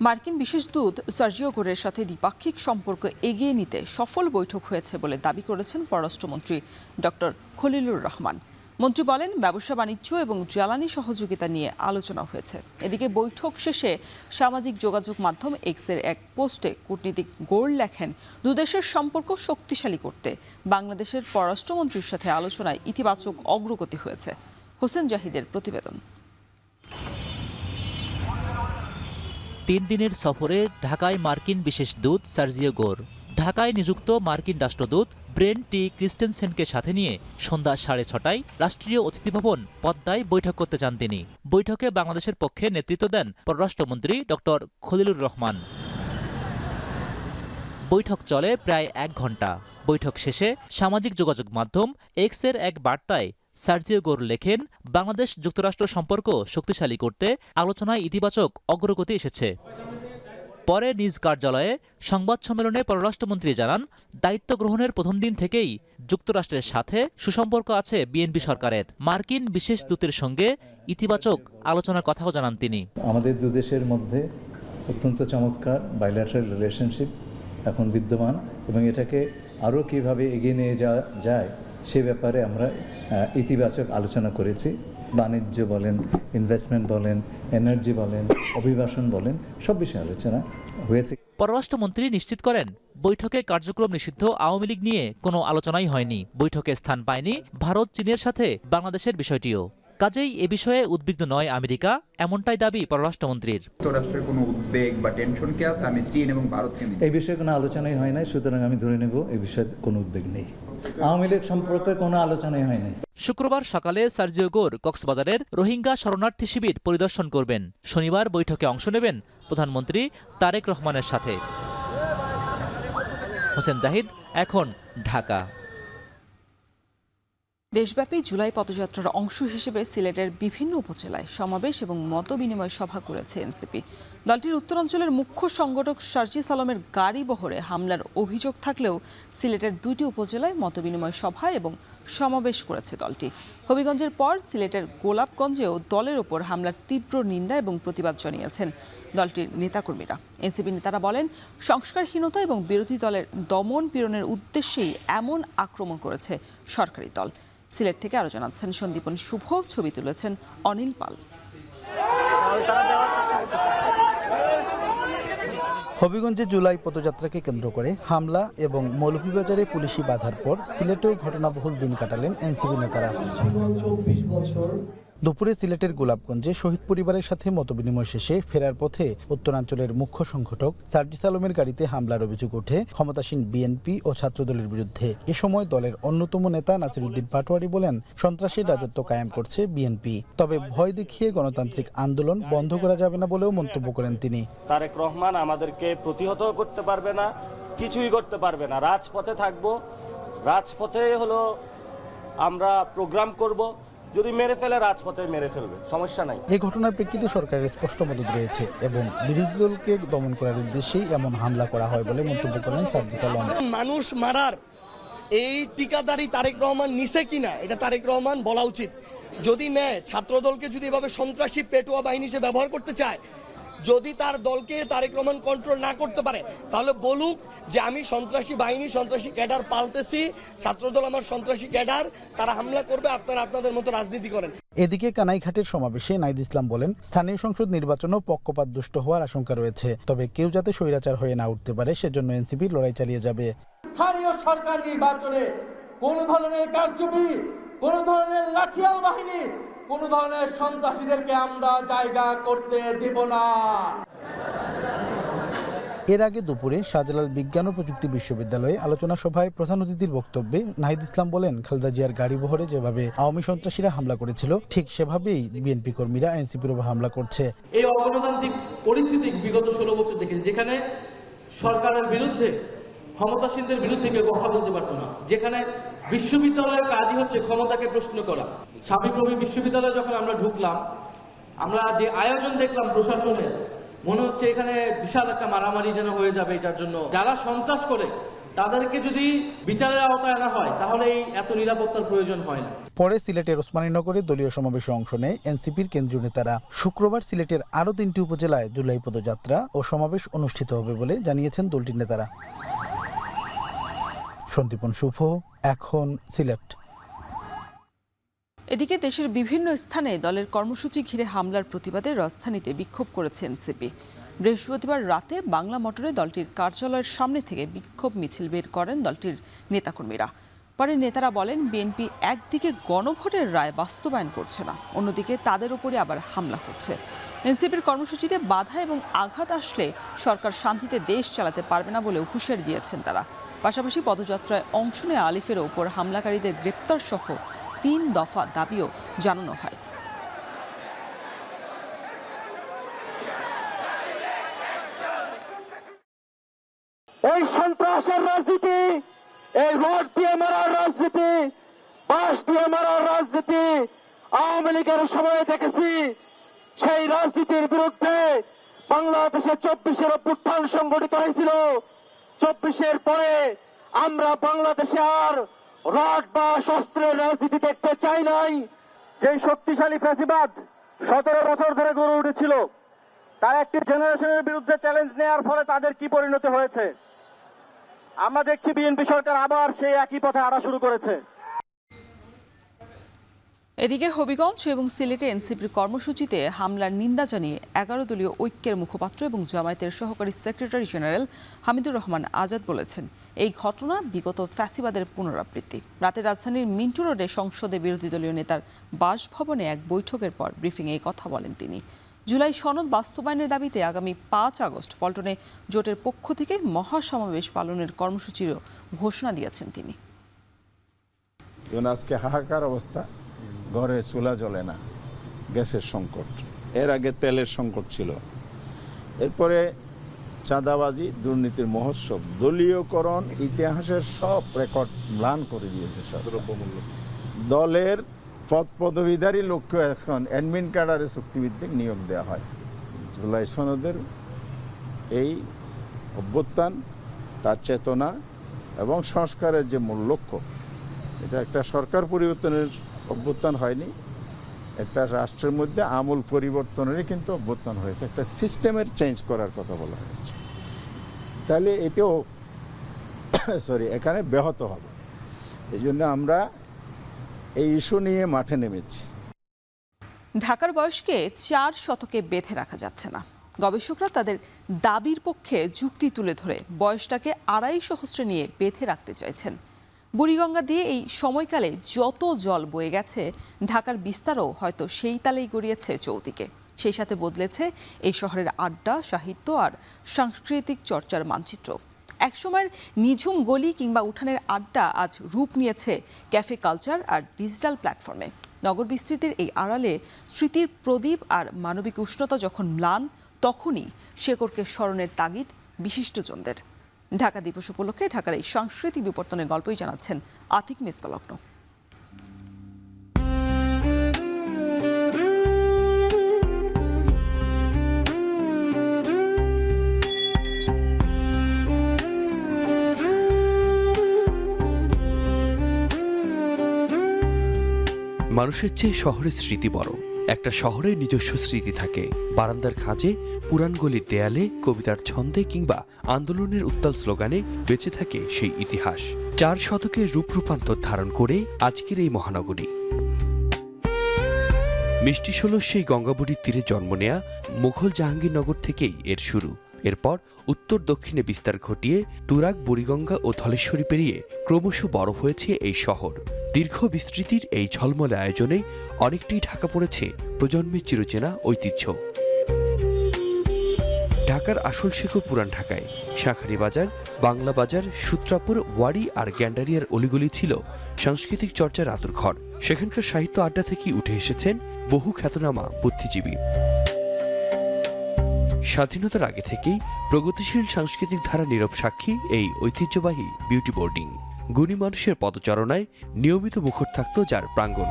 মার্কিন বিশেষ দূত সার্জিও গোরের সাথে দ্বিপাক্ষিক সম্পর্ক এগিয়ে নিতে সফল বৈঠক হয়েছে বলে দাবি করেছেন পররাষ্ট্রমন্ত্রী ডক্টর খলিলুর রহমান। মন্ত্রী বলেন, ব্যবসা বাণিজ্য এবং জ্বালানি সহযোগিতা নিয়ে আলোচনা হয়েছে। এদিকে বৈঠক শেষে সামাজিক যোগাযোগ মাধ্যম এক্সের এক পোস্টে কূটনীতিক গোর লেখেন, দুদেশের সম্পর্ক শক্তিশালী করতে বাংলাদেশের পররাষ্ট্রমন্ত্রীর সাথে আলোচনায় ইতিবাচক অগ্রগতি হয়েছে। হোসেন জাহিদের প্রতিবেদন। 3 দিনের সফরে ঢাকায় মার্কিন বিশেষ দূত সার্জিও গোর, ঢাকায় নিযুক্ত মার্কিন রাষ্ট্রদূত ব্রেন টি ক্রিস্টেনসেনকে সাথে নিয়ে সন্ধ্যা 6:30টায় রাষ্ট্রীয় অতিথি ভবন পদ্মায় বৈঠক করতে যান তিনি। বৈঠকে বাংলাদেশের পক্ষে নেতৃত্ব দেন পররাষ্ট্রমন্ত্রী ডক্টর খলিলুর রহমান। বৈঠক চলে প্রায় 1 ঘণ্টা। বৈঠক শেষে সামাজিক যোগাযোগ মাধ্যম এক্সের এক বার্তায় সার্জিও গোর লেখেন, বাংলাদেশ যুক্তরাষ্ট্র সম্পর্ক শক্তিশালী করতে আলোচনায় ইতিবাচক অগ্রগতি এসেছে। পরে নিজ কার্যালয়ে সংবাদ সম্মেলনে পররাষ্ট্রমন্ত্রী জানান, দায়িত্ব গ্রহণের প্রথম দিন থেকেই যুক্তরাষ্ট্রের সাথে সুসম্পর্ক আছে বিএনপি সরকারের। মার্কিন বিশেষ দূতের সঙ্গে ইতিবাচক আলোচনার কথাও জানান তিনি। আমাদের দু দেশের মধ্যে অত্যন্ত চমৎকার বাইল্যাটারাল রিলেশনশিপ এখন বিদ্যমান এবং এটাকে আরও কীভাবে এগিয়ে নিয়ে যাওয়া যায় সে ব্যাপারে আমরা ইতিবাচক আলোচনা করেছি। বাণিজ্য বলেন, ইনভেস্টমেন্ট বলেন, এনার্জি বলেন, অভিবাসন বলেন, সব বিষয়ে আলোচনা হয়েছে। পররাষ্ট্রমন্ত্রী নিশ্চিত করেন, বৈঠকে কার্যক্রম নিষিদ্ধ আওয়ামী লীগ নিয়ে কোনো আলোচনাই হয়নি। বৈঠকে স্থান পায়নি ভারত চীনের সাথে বাংলাদেশের বিষয়টিও। কাজেই এ বিষয়ে উদ্বিগ্ন নয় আমেরিকা, এমনটাই দাবি পররাষ্ট্রমন্ত্রীর। যুক্তরাষ্ট্রের কোনো উদ্বেগ বা টেনশন কি আছে? আমি চীন এবং ভারতকে এই বিষয়ে কোনো আলোচনাই হয় নাই, সুতরাং আমি ধরে নেব এই বিষয়ে কোনো উদ্বেগ নেই। আওয়ামী লীগ সম্পর্কে কোনো আলোচনাই হয় নাই। শুক্রবার সকালে সার্জিও গোর কক্সবাজারের রোহিঙ্গা শরণার্থী শিবির পরিদর্শন করবেন। শনিবার বৈঠকে অংশ নেবেন প্রধানমন্ত্রী তারেক রহমানের সাথে। হোসেন জাহিদ, এখন ঢাকা। দেশব্যাপী জুলাই পদযাত্রার অংশ হিসেবে সিলেটের বিভিন্ন উপজেলায় সমাবেশ এবং মতবিনিময় সভা করেছে এনসিপি। দলটির উত্তরাঞ্চলের মুখ্য সংগঠক সার্জিস আলমের গাড়ি বহরে হামলার অভিযোগ থাকলেও সিলেটের 2টি উপজেলায় মতবিনিময় সভা এবং সমাবেশ করেছে দলটি। হবিগঞ্জের পর সিলেটের গোলাপগঞ্জেও দলের ওপর হামলার তীব্র নিন্দা এবং প্রতিবাদ জানিয়েছেন দলটির নেতাকর্মীরা। এনসিপি নেতারা বলেন, সংস্কারহীনতা এবং বিরোধী দলের দমন পীড়নের উদ্দেশ্যেই এমন আক্রমণ করেছে সরকারি দল। সিলেট থেকে আরো জানাচ্ছেন সন্দীপন শুভ, ছবি তুলেছেন অনিল পাল। হবিগঞ্জে জুলাই পদযাত্রাকে কেন্দ্র করে হামলা এবং মৌলভীবাজারে পুলিশি বাধার পর সিলেটেও ঘটনাবহুল দিন কাটালেন এনসিপি নেতারা। দুপুরে সিলেটের গোলাপগঞ্জে শহীদ পরিবারের সাথে মতবিনিময় শেষে ফেরার পথে উত্তরাঞ্চলের মুখ্য সংগঠক সার্জিস আলমের গাড়িতে হামলার অভিযোগ ওঠে ক্ষমতাসীন বিএনপি ও ছাত্রদলের বিরুদ্ধে। এ সময় দলের অন্যতম নেতা নাসিরউদ্দিন পাটোয়ারি বলেন, সন্ত্রাসের রাজত্ব কায়েম করছে বিএনপি, তবে ভয় দেখিয়ে গণতান্ত্রিক আন্দোলন বন্ধ করা যাবে না বলেও মন্তব্য করেন তিনি। তারেক রহমান আমাদেরকে প্রতিহত করতে পারবে না, কিছুই করতে পারবে না। রাজপথে থাকবো, রাজপথে হলো আমরা প্রোগ্রাম করব, যদি মেরে ফেলে রাজপথে মেরে ফেলবে, সমস্যা নাই। এই ঘটনার প্রেক্ষিতে সরকারের স্পষ্ট মদত রয়েছে এবং বিরোধী দলকে দমন করার উদ্দেশ্যেই এমন হামলা করা হয় বলে মন্তব্য করেন সার্জিস আলম। মানুষ মারার এই ঠিকাদারি তারেক রহমান নিছে কিনা এটা তারেক রহমান বলা উচিত। যদি নেয়, ছাত্রদলকে যদি এভাবে সন্ত্রাসী পেটুয়া বাহিনী হিসেবে ব্যবহার করতে চায়, যদি তার দলকে তারেক রহমান কন্ট্রোল না করতে পারে, তাহলে বলুক যে আমি সন্ত্রাসী বাহিনী, সন্ত্রাসী ক্যাডার পাল্টেছি, ছাত্রদল আমার সন্ত্রাসী ক্যাডার, তারা হামলা করবে, আপনারা আপনাদের মতো রাজনীতি করেন। এদিকে কানাইঘাটের সমাবেশে নাহিদ ইসলাম বলেন, স্থানীয় সংসদ নির্বাচনও পক্ষপাত দুষ্ট হওয়ার আশঙ্কা রয়েছে, তবে কেউ যাতে স্বৈরাচার হয়ে না উঠতে পারে সেজন্য এনসিপি লড়াই চালিয়ে যাবে। স্থানীয় সরকার নির্বাচনে কোন ধরনের কারচুপি, কোন ধরনের লাঠিয়াল বাহিনী, কোন ধরনের সন্ত্রাসীদেরকে আমরা জায়গা করতে দেব না। এর আগে দুপুরে শাহজালাল বিজ্ঞান ও প্রযুক্তি বিশ্ববিদ্যালয়ে আলোচনা সভায় প্রধান অতিথির বক্তব্যে নাহিদ ইসলাম বলেন, খালেদা জিয়ার গাড়ি বহরে যেভাবে আওয়ামী সন্ত্রাসীরা হামলা করেছিল, ঠিক সেভাবেই বিএনপি কর্মীরা এনসিপির উপর হামলা করছে। এই অগণতান্ত্রিক পরিস্থিতি বিগত 16 বছর দেখেছি, যেখানে সরকারের বিরুদ্ধে, ক্ষমতাসীনদের বিরুদ্ধে কেউ কথা বলতে পারতো না, যেখানে বিশ্ববিদ্যালয়ের কাজই হচ্ছে ক্ষমতাকে প্রশ্ন করা। সাবিপ্রবি বিশ্ববিদ্যালয়ে যখন আমরা ঢুকলাম, আমরা যে আয়োজন দেখলাম প্রশাসনের, মনে হচ্ছে এখানে বিশাল একটা মারামারি যেন হয়ে যাবে। এটার জন্য যারা সন্ত্রাস করে তাদেরকে যদি বিচারের আওতায় আনা হয় তাহলে এই এত নিরাপত্তার প্রয়োজন হয় না। পরে সিলেটের ওসমানীনগরে দলীয় সমাবেশে অংশ নেয় এনসিপির কেন্দ্রীয় নেতারা। শুক্রবার সিলেটের আরও 3টি উপজেলায় জুলাই পদযাত্রা ও সমাবেশ অনুষ্ঠিত হবে বলে জানিয়েছেন দলটির নেতারা। সন্দীপন শুভ, এখন সিলেট। এদিকে দেশের বিভিন্ন স্থানে দলের কর্মসূচি ঘিরে হামলার প্রতিবাদে রাজধানীতে বিক্ষোভ করেছে এনসিপি। বৃহস্পতিবার রাতে বাংলা মোটরে দলটির কার্যালয়ের সামনে থেকে বিক্ষোভ মিছিল বের করেন দলটির নেতাকর্মীরা। পরে নেতারা বলেন, বিএনপি একদিকে গণভোটের রায় বাস্তবায়ন করছে না, অন্যদিকে তাদের উপরে আবার হামলা করছে। এনসিপির কর্মসূচিতে বাধা এবং আঘাত আসলে সরকার শান্তিতে দেশ চালাতে পারবে না বলেও হুঁশিয়ারি দিয়েছেন তারা। পাশাপাশি পদযাত্রায় অংশ নেওয়া আলিফের ওপর হামলাকারীদের গ্রেপ্তার সহ 3 দফা দাবিও জানানো হয়। এই সন্ত্রাসের রাজনীতি, এই রড দিয়ে মারার রাজনীতি, বাঁশ দিয়ে মারার রাজনীতি আওয়ামী লীগের সময়ে দেখেছি। সেই রাজনীতির বিরুদ্ধে বাংলাদেশে 24-এর অভ্যুত্থান সংগঠিত হয়েছিল। 24-এর পরে আমরা বাংলাদেশে আর রড বা শস্ত্রের রাজনীতি দেখতে চাই নাই। যে শক্তিশালী ফ্যাসিবাদ 17 বছর ধরে গড়ে উঠেছিল, তার একটি জেনারেশনের বিরুদ্ধে চ্যালেঞ্জ নেওয়ার ফলে তাদের কি পরিণতি হয়েছে আমরা দেখছি। বিএনপি সরকার আবার সেই একই পথে হাঁটা শুরু করেছে। এদিকে হবিগঞ্জ এবং সিলেটে এনসিপির কর্মসূচিতে হামলার নিন্দা জানিয়ে 11 দলীয় ঐক্যের মুখপাত্র এবং জামায়াতের সহকারী সেক্রেটারি জেনারেল হামিদুর রহমান আজাদ বলেছেন, এই ঘটনা বিগত ফ্যাসিবাদের পুনরাবৃত্তি। রাতে রাজধানীর মিন্টু রোডে সংসদে বিরোধী দলীয় নেতার বাসভবনে এক বৈঠকের পর ব্রিফিংয়ে এই কথা বলেন তিনি। জুলাই সনদ বাস্তবায়নের দাবিতে আগামী 5 আগস্ট পল্টনে জোটের পক্ষ থেকে মহাসমাবেশ পালনের কর্মসূচিরও ঘোষণা দিয়েছেন তিনি। আজকে হাহাকার অবস্থা, ঘরে চুলা জ্বলে না, গ্যাসের সংকট, এর আগে তেলের সংকট ছিল, এরপরে চাঁদাবাজি, দুর্নীতির মহোৎসব, দলীয়করণ ইতিহাসের সব রেকর্ড ম্লান করে দিয়েছে। দলের পদ পদবীধারী লক্ষ্য এখন অ্যাডমিন ক্যাডারে চুক্তিভিত্তিক নিয়োগ দেওয়া হয়। জুলাই সনদের এই অভ্যুত্থান, তার চেতনা এবং সংস্কারের যে মূল লক্ষ্য, এটা একটা সরকার পরিবর্তনের অভ্যুত্থান হয়নি, একটা রাষ্ট্রের মধ্যে আমূল পরিবর্তনেরই কিন্তু অভ্যুত্থান হয়েছে, একটা সিস্টেমের চেঞ্জ করার কথা বলা হয়েছে। তাহলে এটাও এখানে ব্যাহত হবে। এই জন্য আমরা এই ইস্যু নিয়ে মাঠে নেমেছি। ঢাকার বয়সকে 4 শতকে বেঁধে রাখা যাচ্ছে না। গবেষকরা তাদের দাবির পক্ষে যুক্তি তুলে ধরে বয়সটাকে 2.5 সহস্রে নিয়ে বেঁধে রাখতে চাইছেন। বুড়িগঙ্গা দিয়ে এই সময়কালে যত জল বয়ে গেছে, ঢাকার বিস্তারও হয়তো সেই তালেই গড়িয়েছে চৌদিকে। সেই সাথে বদলেছে এই শহরের আড্ডা, সাহিত্য আর সাংস্কৃতিক চর্চার মানচিত্র। একসময়ের নিঝুম গলি কিংবা উঠানের আড্ডা আজ রূপ নিয়েছে ক্যাফে কালচার আর ডিজিটাল প্ল্যাটফর্মে। নগর বিস্তৃতির এই আড়ালে স্মৃতির প্রদীপ আর মানবিক উষ্ণতা যখন ম্লান, তখনই শেকড়কে স্মরণের তাগিদ বিশিষ্টজনদের। ঢাকা দিবস উপলক্ষে ঢাকার এই সাংস্কৃতিক বিবর্তনের গল্পই জানাচ্ছেন আতিক মেসবালগ্ন। মানুষের চেয়ে শহরের স্মৃতি বড়। একটা শহরের নিজস্ব স্মৃতি থাকে, বারান্দার খাঁজে, পুরান গলির দেয়ালে, কবিতার ছন্দে কিংবা আন্দোলনের উত্তাল স্লোগানে বেঁচে থাকে সেই ইতিহাস। 4 শতকের রূপরূপান্তর ধারণ করে আজকের এই মহানগরী। মিষ্টি ষোলশ সেই গঙ্গাবুড়ির তীরে জন্ম নেয়া মুঘল জাহাঙ্গীরনগর থেকেই এর শুরু। এরপর উত্তর দক্ষিণে বিস্তার ঘটিয়ে তুরাগ, বুড়িগঙ্গা ও ধলেশ্বরী পেরিয়ে ক্রমশ বড় হয়েছে এই শহর। দীর্ঘ বিস্তৃতির এই ঝলমলে আয়োজনে অনেকটাই ঢাকা পড়েছে প্রজন্মের চিরচেনা ঐতিহ্য। ঢাকার আসল শেকড় পুরান ঢাকায়। শাঁখারী বাজার, বাংলা বাজার, সূত্রাপুর, ওয়ারি আর গ্যান্ডারিয়ার অলিগলি ছিল সাংস্কৃতিক চর্চার আতুরঘর। সেখানকার সাহিত্য আড্ডা থেকেই উঠে এসেছেন বহু খ্যাতনামা বুদ্ধিজীবী। স্বাধীনতার আগে থেকেই প্রগতিশীল সাংস্কৃতিক ধারা নীরব সাক্ষী এই ঐতিহ্যবাহী বিউটি বোর্ডিং। গুণী মানুষের পদচারণায় নিয়মিত মুখর থাকত যার প্রাঙ্গণ।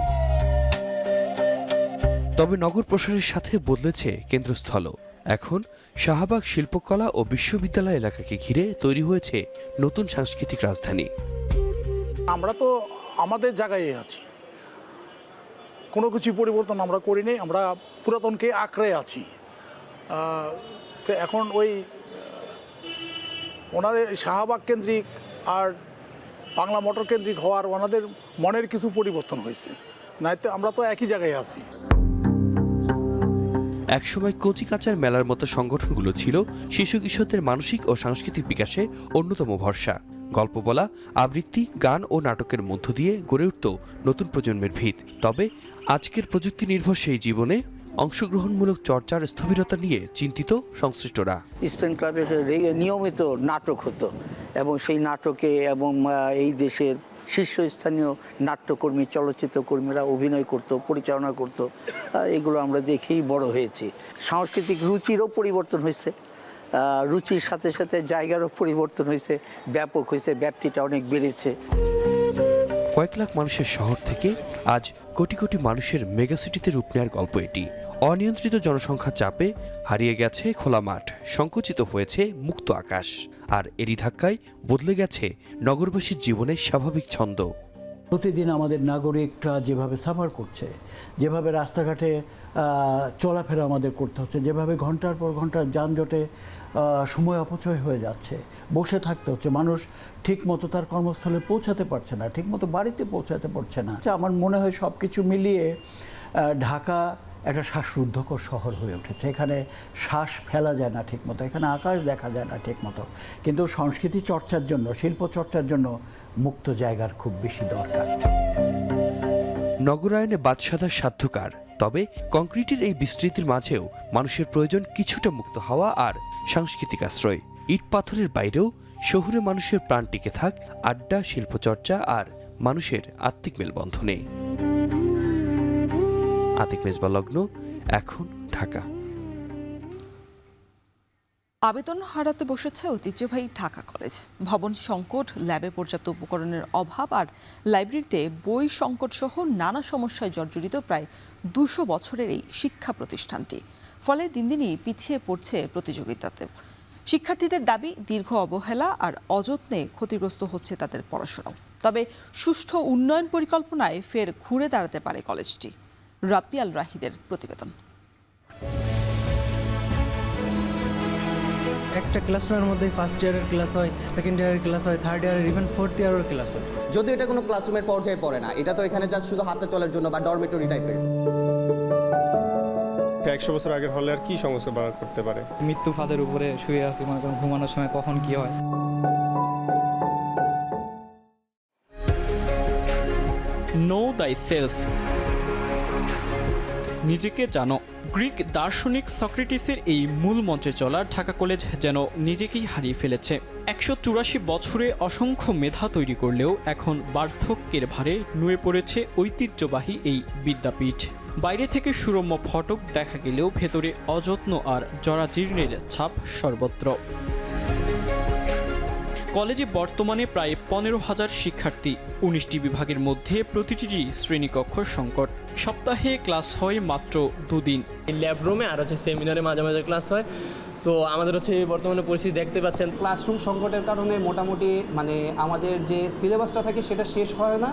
তবে নগর প্রসারের সাথে বদলেছে কেন্দ্রস্থল। এখন শাহবাগ শিল্পকলা ও বিশ্ববিদ্যালয় এলাকাকে ঘিরে তৈরি হয়েছে নতুন সাংস্কৃতিক রাজধানী। আমরা তো আমাদের জায়গায় আছি, কোনো কিছু পরিবর্তন আমরা করিনি, আমরা পুরাতনকে আঁকড়ে আছি। তো এখন ওই ওনাদের শাহবাগ কেন্দ্রিক আর বাংলা মোটর কেন্দ্রিক হওয়ার ওনাদের মনের কিছু পরিবর্তন হয়েছে, নাইতে আমরা তো একই জায়গায় আছি। একসময় কচিকাঁচার মেলার মতো সংগঠনগুলো ছিল শিশু কিশোরদের মানসিক ও সাংস্কৃতিক বিকাশে অন্যতম ভরসা। গল্প বলা, আবৃত্তি, গান ও নাটকের মধ্য দিয়ে গড়ে উঠত নতুন প্রজন্মের ভিত। তবে আজকের প্রযুক্তি নির্ভর সেই জীবনে অংশগ্রহণমূলক চর্চার স্থবিরতা নিয়ে চিন্তিত সংশ্লিষ্টরা। স্টুডেন্ট ক্লাবে নিয়মিত নাটক হতো এবং সেই নাটকে এবং এই দেশের শীর্ষস্থানীয় নাট্যকর্মী, চলচ্চিত্র কর্মীরা অভিনয় করত, পরিচালনা করত। এগুলো আমরা দেখেই বড় হয়েছি। সাংস্কৃতিক রুচিরও পরিবর্তন হয়েছে, রুচির সাথে সাথে জায়গারও পরিবর্তন হয়েছে, ব্যাপক হয়েছে, ব্যাপ্তিটা অনেক বেড়েছে। কয়েক লাখ মানুষের শহর থেকে আজ কোটি কোটি মানুষের মেগাসিটিতে রূপ নেওয়ার গল্প এটি। অনিয়ন্ত্রিত জনসংখ্যা চাপে হারিয়ে গেছে খোলা মাঠ, সংকুচিত হয়েছে মুক্ত আকাশ, আর এরই ধাক্কায় বদলে গেছে নগরবাসীর জীবনের স্বাভাবিক ছন্দ। প্রতিদিন আমাদের নাগরিকরা যেভাবে সাফার করছে, যেভাবে রাস্তাঘাটে চলাফেরা আমাদের করতে হচ্ছে, যেভাবে ঘন্টার পর ঘন্টা যানজটে সময় অপচয় হয়ে যাচ্ছে, বসে থাকতে হচ্ছে, মানুষ ঠিকমতো তার কর্মস্থলে পৌঁছাতে পারছে না, ঠিকমতো বাড়িতে পৌঁছাতে পারছে না। আমার মনে হয় সব কিছু মিলিয়ে ঢাকা একটা শ্বাসরুদ্ধকর শহর হয়ে উঠেছে। এখানে শ্বাস ফেলা যায় না ঠিকমতো, এখানে আকাশ দেখা যায় না ঠিকমতো। কিন্তু সংস্কৃতি চর্চার জন্য, শিল্প চর্চার জন্য মুক্ত জায়গার খুব বেশি দরকার। নগরায়নে বাদশাদার সাধ্যকার, তবে কংক্রিটের এই বিস্তৃতির মাঝেও মানুষের প্রয়োজন কিছুটা মুক্ত হওয়া আর সাংস্কৃতিক আশ্রয়। ইট পাথরের বাইরেও শহুরে মানুষের প্রাণ টিকে থাক আড্ডা, শিল্পচর্চা আর মানুষের আত্মিক মেলবন্ধনে। আতিক মেজবা লগ্ন, এখন ঢাকা। আবেদন হারাতে বসেছে ঐতিহ্যবাহী ঢাকা কলেজ। ভবন সংকট, ল্যাবে পর্যাপ্ত উপকরণের অভাব আর লাইব্রেরিতে বই সংকট সহ নানা সমস্যায় জর্জরিত প্রায় 200 বছরের এই শিক্ষা প্রতিষ্ঠানটি। ফলে দিন দিনই পিছিয়ে পড়ছে প্রতিযোগিতাতে। শিক্ষার্থীদের দাবি, দীর্ঘ অবহেলা আর অযত্নে ক্ষতিগ্রস্ত হচ্ছে তাদের পড়াশোনা। তবে সুষ্ঠু উন্নয়ন পরিকল্পনায় ফের ঘুরে দাঁড়াতে পারে কলেজটি। রাব্বি আল রাহিদের প্রতিবেদন। একটা ক্লাসরুমের মধ্যে ফার্স্ট ইয়ারের ক্লাস হয়, সেকেন্ড ইয়ারের ক্লাস হয়, থার্ড ইয়ারের, ইভেন ফোর্থ ইয়ারের ক্লাস হয়। যদি এটা কোনো ক্লাসরুমের পর্যায়ে পড়ে না, এটা তো এখানে জাস্ট শুধু হাতে চলার জন্য বা ডরমেটরি টাইপের। 100 বছর আগের হলে আর কি সমস্যা বার করতে পারে? মৃত্যু ফাঁদের উপরে শুয়ে আছি, মনে করেন ঘুমানোর সময় কখন কি হয়। নো thyself, নিজেকে জানো। গ্রিক দার্শনিক সক্রেটিসের এই মূল মঞ্চে চলা ঢাকা কলেজ যেন নিজেকেই হারিয়ে ফেলেছে। 184 বছরে অসংখ্য মেধা তৈরি করলেও এখন বার্ধক্যের ভারে নুয়ে পড়েছে ঐতিহ্যবাহী এই বিদ্যাপীঠ। বাইরে থেকে সুরম্য ফটক দেখা গেলেও ভেতরে অযত্ন আর জরাজীর্ণের ছাপ সর্বত্র। কলেজে বর্তমানে প্রায় 15,000 শিক্ষার্থী, 19টি বিভাগের মধ্যে প্রতিটিরই শ্রেণীকক্ষ সংকট। সপ্তাহে ক্লাস হয় মাত্র 2 দিন। ল্যাব রুমে আর সেমিনারে মাঝে মাঝে ক্লাস হয়। তো আমাদের বর্তমানে পরিস্থিতি দেখতে পাচ্ছেন, ক্লাসরুম সংকটের কারণে মোটামুটি আমাদের যে সিলেবাসটা থাকে সেটা শেষ হয় না।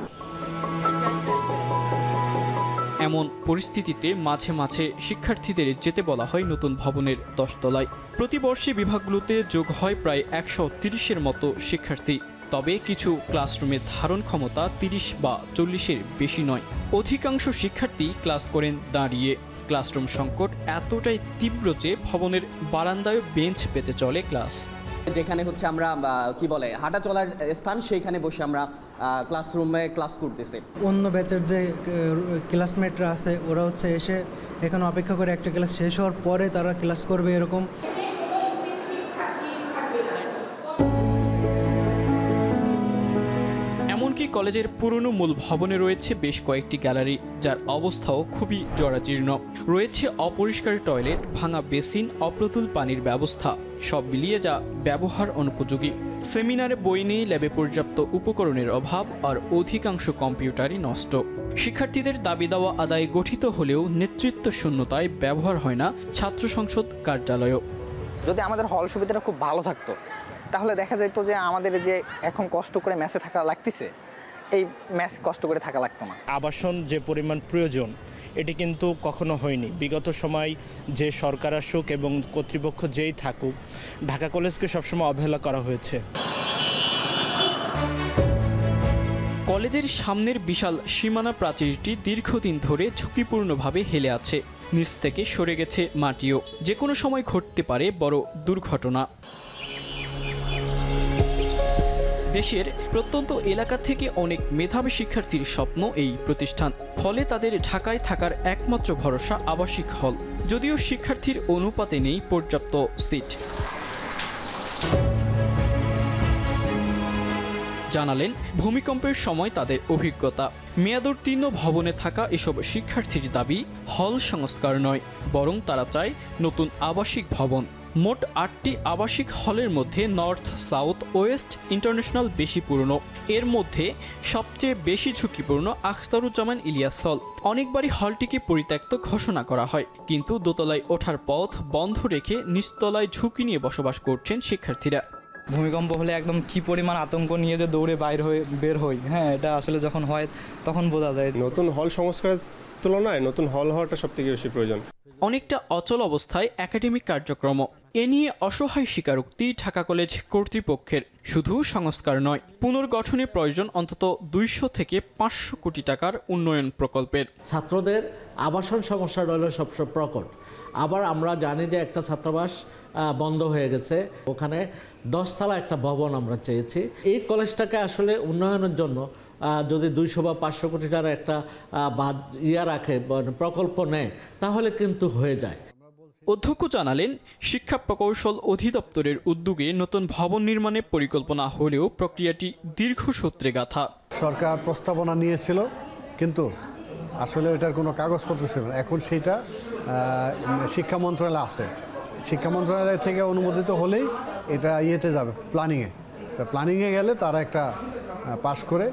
এমন পরিস্থিতিতে মাঝে মাঝে শিক্ষার্থীদের যেতে বলা হয় নতুন ভবনের 10 তলায়। প্রতিবর্ষে বিভাগগুলোতে যোগ হয় প্রায় 130-এর মতো শিক্ষার্থী। তবে কিছু ক্লাসরুমের ধারণ ক্ষমতা 30 বা 40-এর বেশি নয়। অধিকাংশ শিক্ষার্থী ক্লাস করেন দাঁড়িয়ে। ক্লাসরুম সংকট এতটাই তীব্র যে ভবনের বারান্দায় বেঞ্চ পেতে চলে ক্লাস। যেখানে আমরা হাঁটা চলার স্থান, সেইখানে বসে আমরা ক্লাসরুমে ক্লাস করতেছি। অন্য ব্যাচের যে ক্লাসমেটরা আছে ওরা এসে এখানে অপেক্ষা করে একটা ক্লাস শেষ হওয়ার পরে তারা ক্লাস করবে, এরকম। এমনকি কলেজের পুরনো মূল ভবনে রয়েছে বেশ কয়েকটি গ্যালারি, যার অবস্থাও খুবই জরাজীর্ণ। রয়েছে অপরিষ্কার টয়লেট, ভাঙা বেসিন, অপ্রতুল পানির ব্যবস্থা, সব মিলিয়ে যা ব্যবহার অনুপযোগী। সেমিনারে বই নেই, ল্যাবে পর্যাপ্ত উপকরণের অভাব, আর অধিকাংশ কম্পিউটারই নষ্ট। শিক্ষার্থীদের দাবি দাওয়া আদায় গঠিত হলেও নেতৃত্ব শূন্যতায় ব্যবহার হয় না ছাত্র সংসদ কার্যালয়ও। যদি আমাদের হল সুবিধাটা খুব ভালো থাকতো তাহলে দেখা যেত যে আমাদের যে এখন কষ্ট করে মেসে থাকা লাগতেছে, এই মেস কষ্ট করে থাকা লাগতো না। আবাসন যে পরিমাণ প্রয়োজন এটি কিন্তু কখনো হয়নি। বিগত সময় যে সরকার আসুক এবং কর্তৃপক্ষ যেই থাকুক, ঢাকা কলেজকে সবসময় অবহেলা করা হয়েছে। কলেজের সামনের বিশাল সীমানা প্রাচীরটি দীর্ঘদিন ধরে ঝুঁকিপূর্ণভাবে হেলে আছে। নিচ থেকে সরে গেছে মাটিও। যে কোনো সময় ঘটতে পারে বড় দুর্ঘটনা। দেশের প্রত্যন্ত এলাকা থেকে অনেক মেধাবী শিক্ষার্থীর স্বপ্ন এই প্রতিষ্ঠান। ফলে তাদের ঢাকায় থাকার একমাত্র ভরসা আবাসিক হল, যদিও শিক্ষার্থীর অনুপাতে নেই পর্যাপ্ত সিট। জানালেন ভূমিকম্পের সময় তাদের অভিজ্ঞতা। মেয়াদোত্তীর্ণ ভবনে থাকা এসব শিক্ষার্থীর দাবি হল সংস্কার নয়, বরং তারা চায় নতুন আবাসিক ভবন। মোট 8টি আবাসিক হলের মধ্যে নর্থ, সাউথ, ওয়েস্ট ইন্টারন্যাশনাল বেশি পুরনো। এর মধ্যে সবচেয়ে বেশি ঝুঁকিপূর্ণ আখতারুজ্জামান ইলিয়াস হল। অনেকবারই হলটিকে পরিত্যক্ত ঘোষণা করা হয়, কিন্তু দোতলায় ওঠার পথ বন্ধ রেখে নিচতলায় ঝুঁকি নিয়ে বসবাস করছেন শিক্ষার্থীরা। ভূমিকম্প হলে একদম কি পরিমাণ আতঙ্ক নিয়ে যে দৌড়ে বের হই, হ্যাঁ, এটা আসলে যখন হয় তখন বোঝা যায়। নতুন হল সংস্কারের তুলনায় নতুন হল হওয়াটা সবথেকে বেশি প্রয়োজন। অনেকটা অচল অবস্থায় একাডেমিক কার্যক্রম। এ নিয়ে অসহায় স্বীকারোক্তি ঢাকা কলেজ কর্তৃপক্ষের। শুধু সংস্কার নয়, পুনর্গঠনের প্রয়োজন অন্তত 200 থেকে 500 কোটি টাকার উন্নয়ন প্রকল্পের। ছাত্রদের আবাসন সমস্যা রইল সবচেয়ে প্রকট। আবার আমরা জানি যে একটা ছাত্রাবাস বন্ধ হয়ে গেছে, ওখানে 10 তলা একটা ভবন আমরা চেয়েছি। এই কলেজটাকে আসলে উন্নয়নের জন্য যদি 200 বা 500 কোটি টাকার একটা রাখে, প্রকল্প নেয়, তাহলে কিন্তু হয়ে যায়। অধ্যক্ষ জানালেন, শিক্ষা প্রকৌশল অধিদপ্তরের উদ্যোগে নতুন ভবন নির্মাণের পরিকল্পনা হলেও প্রক্রিয়াটি দীর্ঘসূত্রে গাঁথা। সরকার প্রস্তাবনা নিয়েছিল, কিন্তু আসলে এটার কোনো কাগজপত্র ছিল না। এখন সেটা শিক্ষা মন্ত্রণালয়ে আছে। শিক্ষা মন্ত্রণালয় থেকে অনুমোদিত হলেই এটা যাবে প্ল্যানিংয়ে গেলে তারা একটা পাশ করে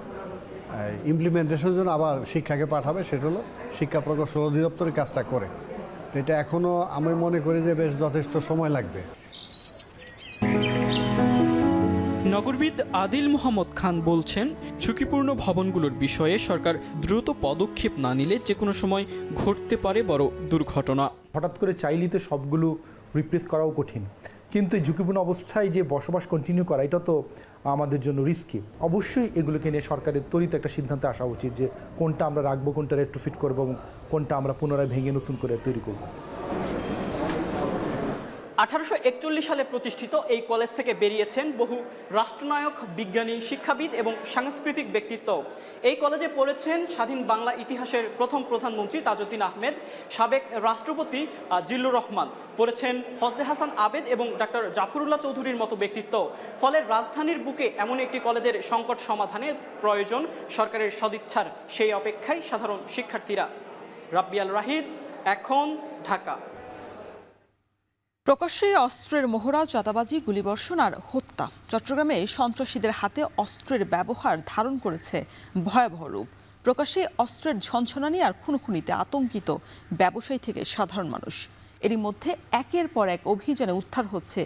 ইমপ্লিমেন্টেশনের জন্য আবার শিক্ষাকে পাঠাবে। সেটা হলো শিক্ষা প্রকৌশল অধিদপ্তরের কাজটা করে। তো এটা এখনও আমি মনে করি যে বেশ যথেষ্ট সময় লাগবে। নগরবিদ আদিল মোহাম্মদ খান বলছেন, ঝুঁকিপূর্ণ ভবনগুলোর বিষয়ে সরকার দ্রুত পদক্ষেপ না নিলে যে কোনো সময় ঘটতে পারে বড় দুর্ঘটনা। হঠাৎ করে চাইলেই তো সবগুলো রিপ্লেস করাও কঠিন, কিন্তু এই ঝুঁকিপূর্ণ অবস্থায় যে বসবাস কন্টিনিউ করা, এটা তো আমাদের জন্য রিস্কি। অবশ্যই এগুলোকে নিয়ে সরকারের ত্বরিত একটা সিদ্ধান্তে আসা উচিত যে কোনটা আমরা রাখবো, কোনটা রেট্রোফিট করবো এবং কোনটা আমরা পুনরায় ভেঙে নতুন করে তৈরি করবো। 1841 সালে প্রতিষ্ঠিত এই কলেজ থেকে বেরিয়েছেন বহু রাষ্ট্রনায়ক, বিজ্ঞানী, শিক্ষাবিদ এবং সাংস্কৃতিক ব্যক্তিত্ব। এই কলেজে পড়েছেন স্বাধীন বাংলা ইতিহাসের প্রথম প্রধানমন্ত্রী তাজউদ্দিন আহমেদ, সাবেক রাষ্ট্রপতি জিল্লুর রহমান, পড়েছেন ফজলে হাসান আবেদ এবং ডাক্তার জাফরুল্লাহ চৌধুরীর মতো ব্যক্তিত্ব। ফলে রাজধানীর বুকে এমন একটি কলেজের সংকট সমাধানের প্রয়োজন সরকারের সদিচ্ছার। সেই অপেক্ষায় সাধারণ শিক্ষার্থীরা। রাব্বিয়াল রাহিদ, এখন, ঢাকা। প্রকাশ্যে অস্ত্রের মহড়া, চাঁদাবাজি, গুলিবর্ষণ আর হত্যা। চট্টগ্রামে সন্ত্রাসীদের হাতে অস্ত্রের ব্যবহার ধারণ করেছে ভয়াবহ রূপ। প্রকাশ্যে অস্ত্রের ঝনঝনানি আর খুনোখুনিতে আতঙ্কিত ব্যবসায়ী থেকে সাধারণ মানুষ। এরই মধ্যে একের পর এক অভিযানে উদ্ধার হচ্ছে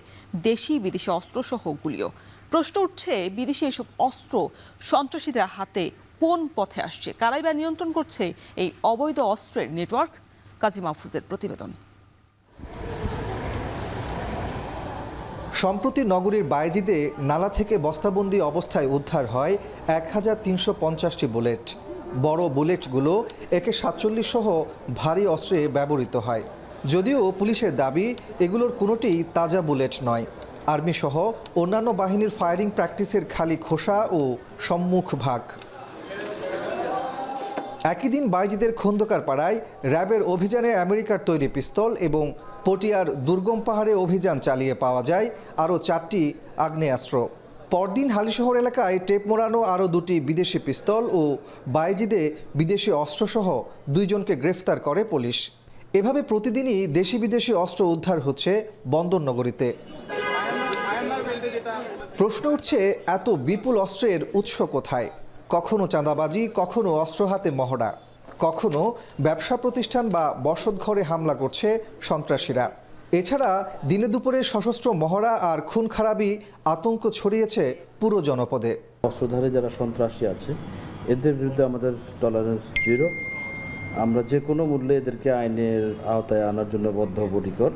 দেশি বিদেশি অস্ত্রসহ গুলিও। প্রশ্ন উঠছে, বিদেশি এসব অস্ত্র সন্ত্রাসীদের হাতে কোন পথে আসছে? কারাই বা নিয়ন্ত্রণ করছে এই অবৈধ অস্ত্রের নেটওয়ার্ক? কাজী মাহফুজের প্রতিবেদন। সম্প্রতি নগরীর বায়েজিদে নালা থেকে বস্তাবন্দি অবস্থায় উদ্ধার হয় 1350টি বুলেট। বড় বুলেটগুলো AK-47 সহ ভারী অস্ত্রে ব্যবহৃত হয়। যদিও পুলিশের দাবি এগুলোর কোনোটিই তাজা বুলেট নয়। আর্মি সহ অন্যান্য বাহিনীর ফায়ারিং প্র্যাকটিসের খালি খোসা ও সম্মুখ ভাগ। একই দিন বায়েজিদের খন্দকার পাড়ায় র্যাবের অভিযানে আমেরিকার তৈরি পিস্তল এবং পটিয়ার দুর্গম পাহাড়ে অভিযান চালিয়ে পাওয়া যায় আরও 4টি আগ্নেয়াস্ত্র। পরদিন হালিশহর এলাকায় টেপ মোড়ানো আরও 2টি বিদেশি পিস্তল ও বায়েজিদে বিদেশি অস্ত্রসহ 2 জনকে গ্রেফতার করে পুলিশ। এভাবে প্রতিদিনই দেশি বিদেশি অস্ত্র উদ্ধার হচ্ছে বন্দরনগরীতে। প্রশ্ন উঠছে, এত বিপুল অস্ত্রের উৎস কোথায়? কখনো চাঁদাবাজি, কখনো অস্ত্র হাতে মহড়া, কখনো ব্যবসা প্রতিষ্ঠান বা বসতঘরে হামলা করছে সন্ত্রাসীরা। এছাড়া দিনে দুপুরে সশস্ত্র মহড়া আর খুন খারাপি আতঙ্ক ছড়িয়েছে পুরো জনপদে। অস্ত্রধারী যারা সন্ত্রাসী আছে এদের বিরুদ্ধে আমাদের টলারেন্স 0। আমরা যে কোনো মূল্যে এদেরকে আইনের আওতায় আনার জন্য বদ্ধপরিকর।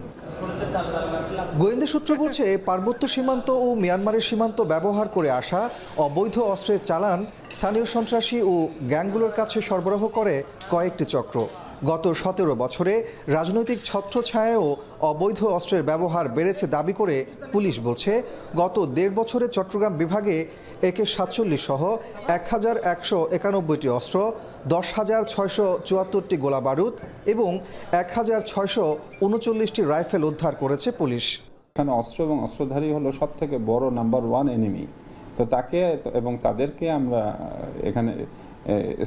গোয়েন্দা সূত্র বলছে, পার্বত্য সীমান্ত ও মিয়ানমারের সীমান্ত ব্যবহার করে আসা অবৈধ অস্ত্রের চালান স্থানীয় সন্ত্রাসী ও গ্যাংগুলোর কাছে সরবরাহ করে কয়েকটি চক্র। গত 17 বছরে রাজনৈতিক ছত্রছায়ায়ও অবৈধ অস্ত্রের ব্যবহার বেড়েছে দাবি করে পুলিশ বলছে, গত 1.5 বছরে চট্টগ্রাম বিভাগে AK-47 সহ 1191টি অস্ত্র, 10,674টি গোলাবারুদ এবং 1,639টি রাইফেল উদ্ধার করেছে পুলিশ। এখানে অস্ত্র এবং অস্ত্রধারী হলো সবথেকে বড় নাম্বার 1 এনিমি। তো তাকে এবং তাদেরকে আমরা এখানে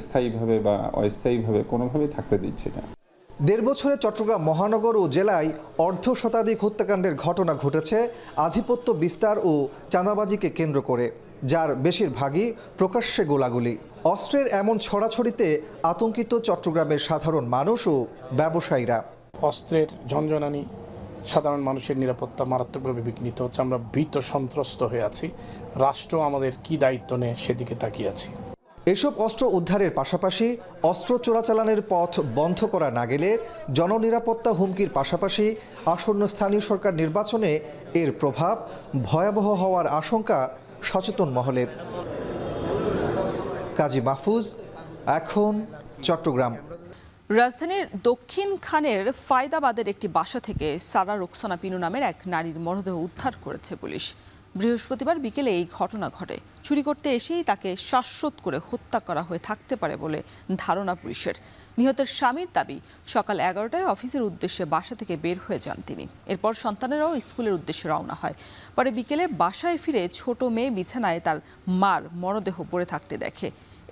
স্থায়ীভাবে বা অস্থায়ীভাবে কোনোভাবেই থাকতে দিচ্ছি না। 1.5 বছরে চট্টগ্রাম মহানগর ও জেলায় অর্ধশতাধিক হত্যাকাণ্ডের ঘটনা ঘটেছে আধিপত্য বিস্তার ও চাঁদাবাজিকে কেন্দ্র করে, যার বেশিরভাগই প্রকাশ্যে গোলাগুলি। অস্ত্রের এমন ছড়াছড়িতে আতঙ্কিত চট্টগ্রামের সাধারণ মানুষ ও ব্যবসায়ীরা। অস্ত্রের ঝনঝনানি, সাধারণ মানুষের নিরাপত্তা মারাত্মকভাবে বিঘ্নিত হচ্ছে। আমরা ভীত সন্ত্রস্ত হয়ে আছি। রাষ্ট্র আমাদের কি দায়িত্ব নেয় সেদিকে তাকিয়ে আছি। এসব অস্ত্র উদ্ধারের পাশাপাশি অস্ত্র চোরাচালানের পথ বন্ধ করা না গেলে জননিরাপত্তা হুমকির পাশাপাশি আসন্ন স্থানীয় সরকার নির্বাচনে এর প্রভাব ভয়াবহ হওয়ার আশঙ্কা সচেতন মহলের। কাজী মাহফুজ, এখন চট্টগ্রাম। রাজধানীর দক্ষিণ খানের ফায়দাবাদের একটি বাসা থেকে সারা রোকসানা পিনু নামের এক নারীর মরদেহ উদ্ধার করেছে পুলিশ। বৃহস্পতিবার বিকেলে এই ঘটনা ঘটে। চুরি করতে এসেই তাকে শ্বাসরোধ করে হত্যা করা হয়ে থাকতে পারে বলে ধারণা পুলিশের। নিহতের স্বামীর দাবি, সকাল 11টায় অফিসের উদ্দেশ্যে বাসা থেকে বের হয়ে যান তিনি। এরপর সন্তানেরাও স্কুলের উদ্দেশ্যে রওনা হয়। পরে বিকেলে বাসায় ফিরে ছোট মেয়ে বিছানায় তার মার মরদেহ পড়ে থাকতে দেখে।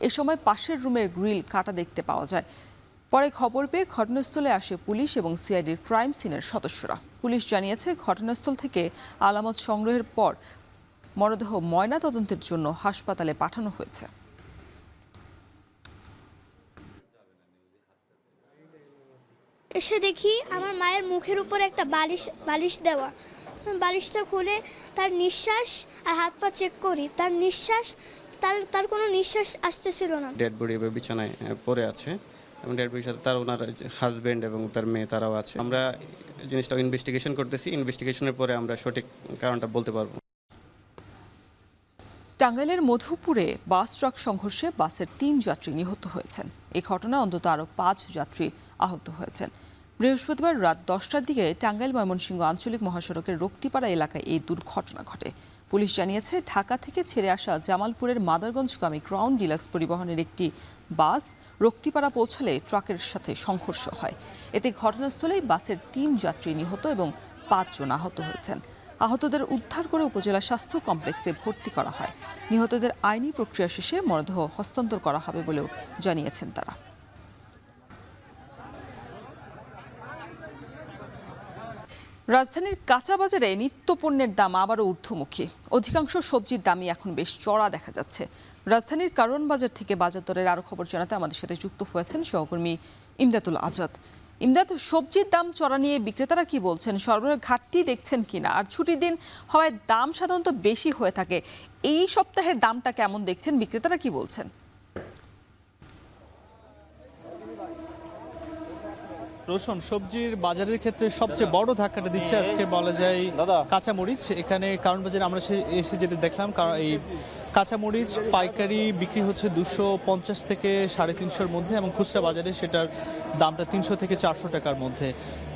এ সময় পাশের রুমের গ্রিল কাটা দেখতে পাওয়া যায়। পরে খবর পেয়ে ঘটনাস্থলে আসে পুলিশ এবং সিআইডির ক্রাইম সিনের সদস্যরা। পুলিশ জানিয়েছে, ঘটনাস্থল থেকে আলামত সংগ্রহের পর মরদেহ ময়না তদন্তের জন্য হাসপাতালে পাঠানো হয়েছে। এসে দেখি আমার মায়ের মুখের উপর একটা বালিশ দেওয়া। বালিশটা খুলে তার নিঃশ্বাস আর হাত পা চেক করি, তার নিঃশ্বাস তার কোনো নিঃশ্বাস আসতেছিল না। ডেড বডি বিছানায় পড়ে আছে এবং ডেড বডির সাথে তার ওনার হাজবেন্ড এবং তার মেয়ে তারাও আছে। আমরা জিনিসটা ইনভেস্টিগেশন করতেছি। ইনভেস্টিগেশনের পরে আমরা সঠিক কারণটা বলতে পারবো। টাঙ্গাইলের মধুপুরে বাস ট্রাক সংঘর্ষে বাসের 3 যাত্রী নিহত হয়েছেন। এই ঘটনায় অন্তত আরও 5 যাত্রী আহত হয়েছেন। বৃহস্পতিবার রাত 10টার দিকে টাঙ্গাইল ময়মনসিংহ আঞ্চলিক মহাসড়কের রক্তিপাড়া এলাকায় এই দুর্ঘটনা ঘটে। পুলিশ জানিয়েছে, ঢাকা থেকে ছেড়ে আসা জামালপুরের মাদারগঞ্জগামী ক্রাউন ডিলাক্স পরিবহনের একটি বাস রক্তিপাড়া পৌঁছালে ট্রাকের সাথে সংঘর্ষ হয়। এতে ঘটনাস্থলেই বাসের 3 যাত্রী নিহত এবং 5 জন আহত হয়েছেন। আহতদের উদ্ধার করে উপজেলা স্বাস্থ্য কমপ্লেক্সে ভর্তি করা হয়। নিহতদের আইনি প্রক্রিয়া শেষে মরদেহ হস্তান্তর করা হবে বলেও জানিয়েছেন তারা। রাজধানীর কাঁচা বাজারে নিত্যপণ্যের দাম আবারও ঊর্ধ্বমুখী। অধিকাংশ সবজির দামই এখন বেশ চড়া দেখা যাচ্ছে। রাজধানীর কারওয়ান বাজার থেকে বাজার দরের আরও খবর জানাতে আমাদের সাথে যুক্ত হয়েছেন সহকর্মী ইমদাদুল আজাদ। ইমদাদ, সবজির দাম চড়া নিয়ে বিক্রেতারা কি বলছেন? সরবরাহের ঘাটতি দেখছেন কিনা? আর ছুটির দিন হওয়ায় দাম সাধারণত বেশি হয়ে থাকে। এই সপ্তাহের দামটা কেমন দেখছেন? বিক্রেতারা কি বলছেন? রসুন সবজির বাজারের ক্ষেত্রে সবচেয়ে বড় ধাক্কাটা দিচ্ছে আজকে বলা যায় কাঁচামরিচ। এখানে কারওয়ান বাজারে আমরা এসে যেটা দেখলাম, এই কাঁচামরিচ পাইকারি বিক্রি হচ্ছে 250 থেকে 350-এর মধ্যে এবং খুচরা বাজারে সেটার দামটা 300 থেকে 400 টাকার মধ্যে।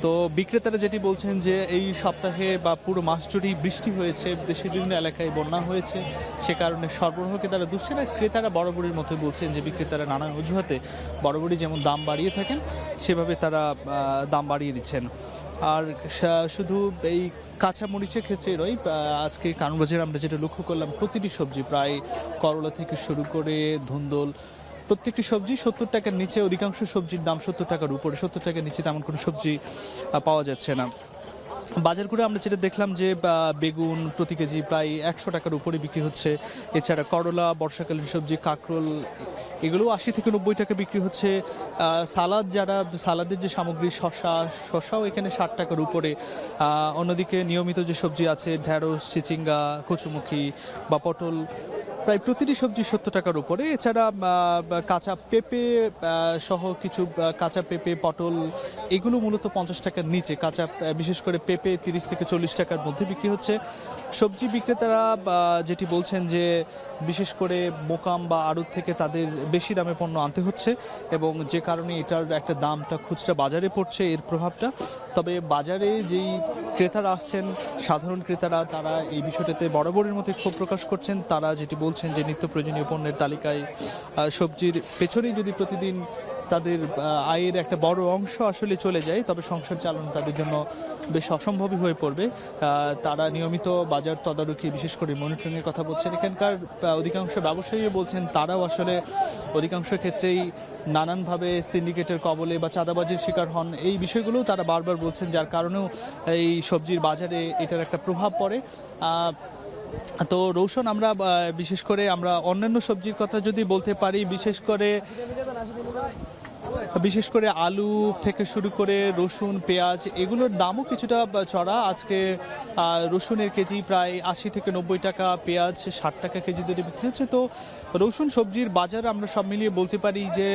তো বিক্রেতারা যেটি বলছেন যে এই সপ্তাহে বা পুরো মাস জুড়েই বৃষ্টি হয়েছে, দেশের বিভিন্ন এলাকায় বন্যা হয়েছে, সে কারণে সরবরাহকে তারা দুষছেন। আর ক্রেতারা বরাবরের মতোই বলছেন যে বিক্রেতারা নানান অজুহাতে বরাবরই যেমন দাম বাড়িয়ে থাকেন সেভাবে তারা দাম বাড়িয়ে দিচ্ছেন। আর শুধু এই কাঁচামরিচের ক্ষেত্রে নয়, আজকে কারণবাজারে আমরা যেটা লক্ষ্য করলাম প্রতিটি সবজি প্রায় করলা থেকে শুরু করে ধুন্দল প্রত্যেকটি সবজি 70 টাকার নিচে, অধিকাংশ সবজির দাম 70 টাকার উপরে, 70 টাকার নিচে তেমন কোনো সবজি পাওয়া যাচ্ছে না। বাজার করে আমরা যেটা দেখলাম যে বেগুন প্রতি কেজি প্রায় 100 টাকার উপরে বিক্রি হচ্ছে। এছাড়া করলা, বর্ষাকালীন সবজি, কাঁকরোল এগুলো 80 থেকে 90 টাকা বিক্রি হচ্ছে। সালাদের যে সামগ্রী শশাও এখানে 60 টাকার উপরে। অন্যদিকে নিয়মিত যে সবজি আছে ঢেঁড়স, চিচিঙ্গা, কচুমুখী বা পটল প্রায় প্রতিটি সবজি 70 টাকার উপরে। এছাড়া কাঁচা পেঁপে সহ কিছু কাঁচা পেঁপে, পটল এগুলো মূলত 50 টাকার নিচে। কাঁচা বিশেষ করে পেঁপে 30 থেকে 40 টাকার মধ্যে বিক্রি হচ্ছে। সবজি বিক্রেতারা যেটি বলছেন যে বিশেষ করে মোকাম বা আড়ত থেকে তাদের বেশি দামে পণ্য আনতে হচ্ছে এবং যে কারণে এটার একটা দামটা খুচরা বাজারে পড়ছে, এর প্রভাবটা। তবে বাজারে যেই ক্রেতারা আসছেন, সাধারণ ক্রেতারা, তারা এই বিষয়টাতে বরাবরের মধ্যে ক্ষোভ প্রকাশ করছেন। তারা যেটি বলছেন যে নিত্য প্রয়োজনীয় পণ্যের তালিকায় সবজির পেছনেই যদি প্রতিদিন তাদের আয়ের একটা বড় অংশ আসলে চলে যায়, তবে সংসার চালানো তাদের জন্য বেশ অসম্ভবই হয়ে পড়বে। তারা নিয়মিত বাজার তদারকি, বিশেষ করে মনিটরিংয়ের কথা বলছেন। এখানকার অধিকাংশ ব্যবসায়ী বলছেন তারাও আসলে অধিকাংশ ক্ষেত্রেই নানানভাবে সিন্ডিকেটের কবলে বা চাঁদাবাজির শিকার হন। এই বিষয়গুলোও তারা বারবার বলছেন, যার কারণেও এই সবজির বাজারে এটার একটা প্রভাব পড়ে। তো রৌশন, আমরা বিশেষ করে আমরা অন্যান্য সবজির কথা যদি বলতে পারি, বিশেষ করে আলু থেকে শুরু করে রসুন, পেঁয়াজ এগুলোর দামও কিছুটা চড়া। আজকে রসুনের কেজি প্রায় 80 থেকে 90 টাকা, পেঁয়াজ 60 টাকা কেজি দরে বিক্রি হচ্ছে। তো রসুন সবজির বাজার আমরা সব মিলিয়ে বলতে পারি যে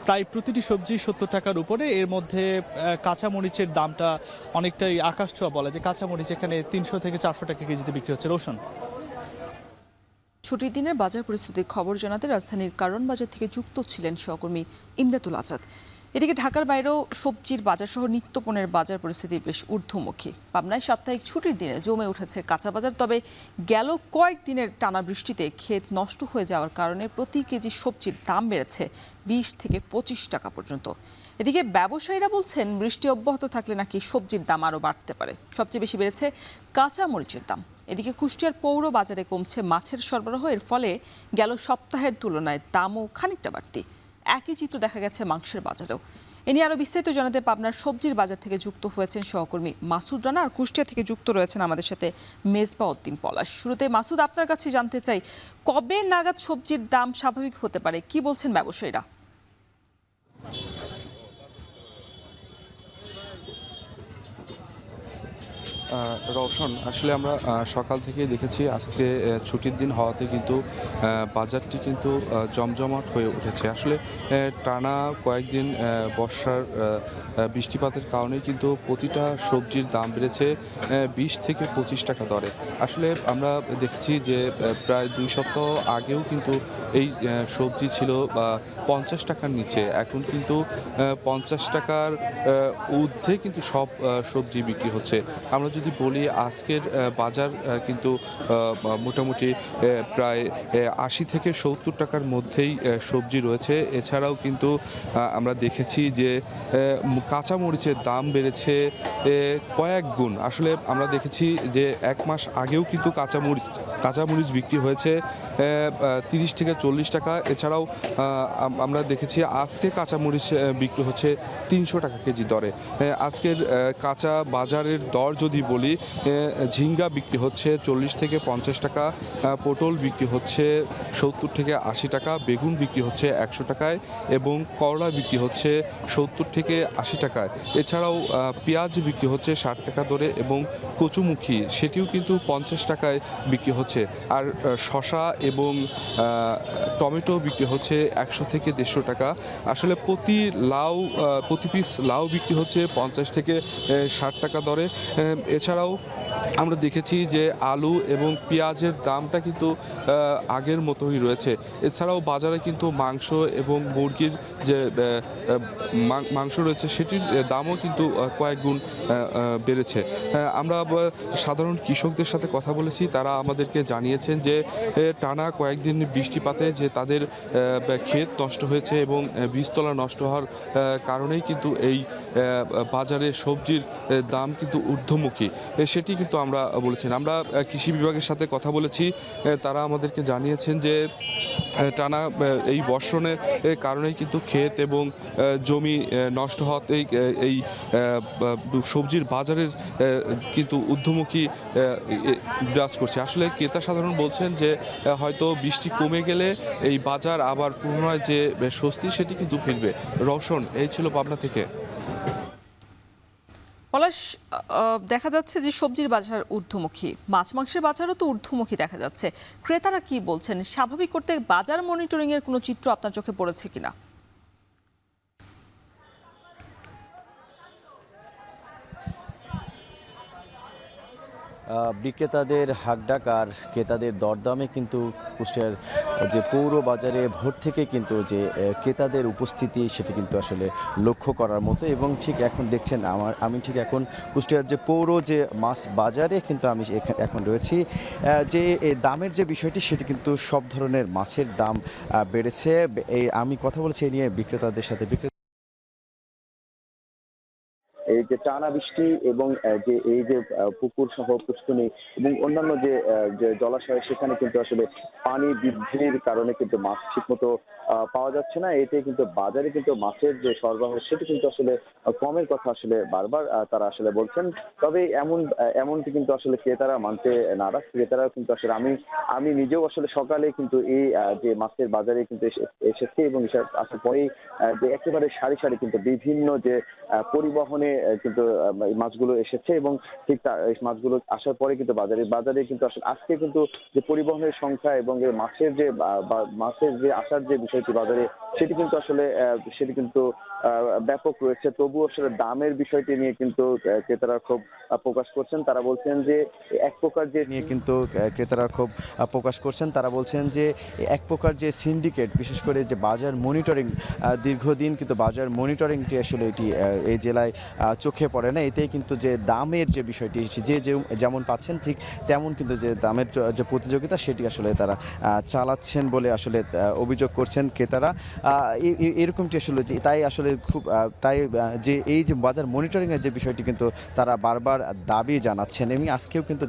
প্রায় প্রতিটি সবজি 70 টাকার উপরে। এর মধ্যে কাঁচামরিচের দামটা অনেকটাই আকাশ ছোঁয়া বলা যায়। কাঁচামরিচ এখানে 300 থেকে 400 টাকা কেজিতে বিক্রি হচ্ছে। রোশন। ছুটির দিনের বাজার পরিস্থিতির খবর জানাতে রাজধানীর কারণ বাজার থেকে যুক্ত ছিলেন সহকর্মী ইমদাদুল আজাদ। এদিকে ঢাকার বাইরেও সবজির বাজার সহ নিত্যপণ্যের বাজার পরিস্থিতি বেশ ঊর্ধ্বমুখী। পাবনায় সাপ্তাহিক ছুটির দিনে জমে উঠেছে কাঁচা বাজার। তবে গেল কয়েকদিনের টানা বৃষ্টিতে ক্ষেত নষ্ট হয়ে যাওয়ার কারণে প্রতি কেজি সবজির দাম বেড়েছে 20 থেকে 25 টাকা পর্যন্ত। এদিকে ব্যবসায়ীরা বলছেন বৃষ্টি অব্যাহত থাকলে নাকি সবজির দাম আরও বাড়তে পারে। সবচেয়ে বেশি বেড়েছে কাঁচা মরিচের দাম। এদিকে কুষ্টিয়ার পৌর বাজারে কমছে মাছের সরবরাহ। এর ফলে গেল সপ্তাহের তুলনায় দামও খানিকটা বাড়তি। একই চিত্র দেখা গেছে মাংসের বাজারেও। এ নিয়ে আরও বিস্তারিত জানাতে পাবনার সবজির বাজার থেকে যুক্ত হয়েছেন সহকর্মী মাসুদ রানা, আর কুষ্টিয়া থেকে যুক্ত রয়েছেন আমাদের সাথে মেজবা উদ্দিন পলাশ। শুরুতে মাসুদ, আপনার কাছে জানতে চাই, কবে নাগাদ সবজির দাম স্বাভাবিক হতে পারে? কি বলছেন ব্যবসায়ীরা? রওশন, আসলে আমরা সকাল থেকে দেখেছি আজকে ছুটির দিন হওয়াতে কিন্তু বাজারটি কিন্তু জমজমাট হয়ে উঠেছে। আসলে টানা কয়েকদিন বর্ষার বৃষ্টিপাতের কারণে কিন্তু প্রতিটা সবজির দাম বেড়েছে 20 থেকে 25 টাকা দরে। আসলে আমরা দেখেছি যে প্রায় 2 সপ্তাহ আগেও কিন্তু এই সবজি ছিল 50 টাকার নিচে। এখন কিন্তু 50 টাকার ঊর্ধ্বে কিন্তু সব সবজি বিক্রি হচ্ছে। আমরা যদি বলি আজকের বাজার কিন্তু মোটামুটি প্রায় 80 থেকে 70 টাকার মধ্যেই সবজি রয়েছে। এছাড়াও কিন্তু আমরা দেখেছি যে কাঁচামরিচের দাম বেড়েছে কয়েক গুণ। আসলে আমরা দেখেছি যে 1 মাস আগেও কিন্তু কাঁচামরিচ বিক্রি হয়েছে 30 থেকে 40 টাকা। এছাড়াও আমরা দেখেছি আজকে কাঁচামরিচ বিক্রি হচ্ছে 300 টাকা কেজি দরে। আজকের কাঁচা বাজারের দর যদি বলি, ঝিঙ্গা বিক্রি হচ্ছে 40 থেকে 50 টাকা, পটল বিক্রি হচ্ছে 70 থেকে 80 টাকা, বেগুন বিক্রি হচ্ছে 100 টাকায় এবং করলা বিক্রি হচ্ছে 70 থেকে 80 টাকায়। এছাড়াও পেঁয়াজ বিক্রি হচ্ছে 60 টাকা দরে এবং কচুমুখী সেটিও কিন্তু 50 টাকায় বিক্রি হচ্ছে। আর শশা এবং টমেটো বিক্রি হচ্ছে 100 থেকে 150 টাকা। আসলে প্রতি পিস লাউ বিক্রি হচ্ছে 50 থেকে 60 টাকা দরে। এছাড়াও আমরা দেখেছি যে আলু এবং পেঁয়াজের দামটা কিন্তু আগের মতোই রয়েছে। এছাড়াও বাজারে কিন্তু মাংস এবং মুরগির যে মাংস রয়েছে সেটির দামও কিন্তু কয়েক গুণ বেড়েছে। আমরা সাধারণ কৃষকদের সাথে কথা বলেছি, তারা আমাদেরকে জানিয়েছেন যে টানা কয়েকদিন বৃষ্টিপাতে যে তাদের ক্ষেত নষ্ট হয়েছে এবং বীজতলা নষ্ট হওয়ার কারণেই কিন্তু এই বাজারে সবজির দাম কিন্তু ঊর্ধ্বমুখী, সেটি কিন্তু আমরা বলেছেন। আমরা কৃষি বিভাগের সাথে কথা বলেছি, তারা আমাদেরকে জানিয়েছেন যে টানা এই বর্ষণের কারণেই কিন্তু ক্ষেত এবং জমি নষ্ট হওয়াতেই এই সবজির বাজারের কিন্তু ঊর্ধ্বমুখী বিরাজ করছে। আসলে ক্রেতা সাধারণ বলছেন যে হয়তো বৃষ্টি কমে গেলে এই বাজার আবার পুনরায় যে স্বস্তি সেটি কিন্তু ফিরবে। রওশন, এই ছিল পাবনা থেকে। পলাশ, দেখা যাচ্ছে যে সবজির বাজার ঊর্ধ্বমুখী, মাছ মাংসের বাজারও তো ঊর্ধ্বমুখী দেখা যাচ্ছে। ক্রেতারা কি বলছেন? স্বাভাবিক করতে বাজার মনিটরিং এর কোনো চিত্র আপনার চোখে পড়েছে কিনা? বিক্রেতাদের হাকডাক আর ক্রেতাদের দরদামে কিন্তু কুষ্টিয়ার যে পৌর বাজারে ভোর থেকে কিন্তু যে ক্রেতাদের উপস্থিতি সেটি কিন্তু আসলে লক্ষ্য করার মতো। এবং ঠিক এখন দেখছেন আমি ঠিক এখন কুষ্টিয়ার যে পৌর যে মাছ বাজারে কিন্তু আমি এখন রয়েছি। যে দামের যে বিষয়টি সেটি কিন্তু সব ধরনের মাছের দাম বেড়েছে। আমি কথা বলছি এই নিয়ে বিক্রেতাদের সাথে। এই যে টানা বৃষ্টি এবং যে এই যে পুকুর সহ পুষ্করণী এবং অন্যান্য যে জলাশয়, সেখানে কিন্তু আসলে পানি বৃদ্ধির কারণে কিন্তু মাছ ঠিকমতো পাওয়া যাচ্ছে না। এতে কিন্তু বাজারে কিন্তু মাছের যে সরবরাহ সেটি কিন্তু আসলে কমের কথা আসলে বারবার তারা আসলে বলছেন। তবে এমনটি কিন্তু আসলে ক্রেতারা মানতে নারাজ। ক্রেতারা কিন্তু আসলে আমি নিজেও আসলে সকালে কিন্তু এই যে মাছের বাজারে কিন্তু এসেছি এবং আসার পরেই যে একেবারে সারি সারি কিন্তু বিভিন্ন যে পরিবহনে কিন্তু এই মাছগুলো এসেছে এবং ঠিক এই মাছগুলো আসার পরে কিন্তু বাজারে কিন্তু আসলে আজকে কিন্তু যে পরিবহনের সংখ্যা এবং মাছের যে আসার যে বিষয়টি বাজারে সেটি কিন্তু ব্যাপক রয়েছে। তবুও আসলে দামের বিষয়টি নিয়ে কিন্তু ক্রেতারা খুব প্রকাশ করছেন। তারা বলছেন যে এক প্রকার যে নিয়ে কিন্তু ক্রেতারা খুব প্রকাশ করছেন। তারা বলছেন যে এক প্রকার যে সিন্ডিকেট, বিশেষ করে যে বাজার মনিটরিং, দীর্ঘদিন কিন্তু বাজার মনিটরিংটি আসলে এটি এই জেলায় চোখে পড়ে না। এতেই কিন্তু যে দামের যে বিষয়টি যে যেমন পাচ্ছেন ঠিক তেমন কিন্তু যে দামের যে প্রতিযোগিতা সেটি আসলে তারা চালাচ্ছেন বলে আসলে অভিযোগ করছেন ক্রেতারা। এরকমটি আসলে তাই আসলে তাই যে এই যে বাজার মনিটরিংয়ের যে বিষয়টি কিন্তু তারা বারবার দাবি জানাচ্ছেন। আমি আজকেও কিন্তু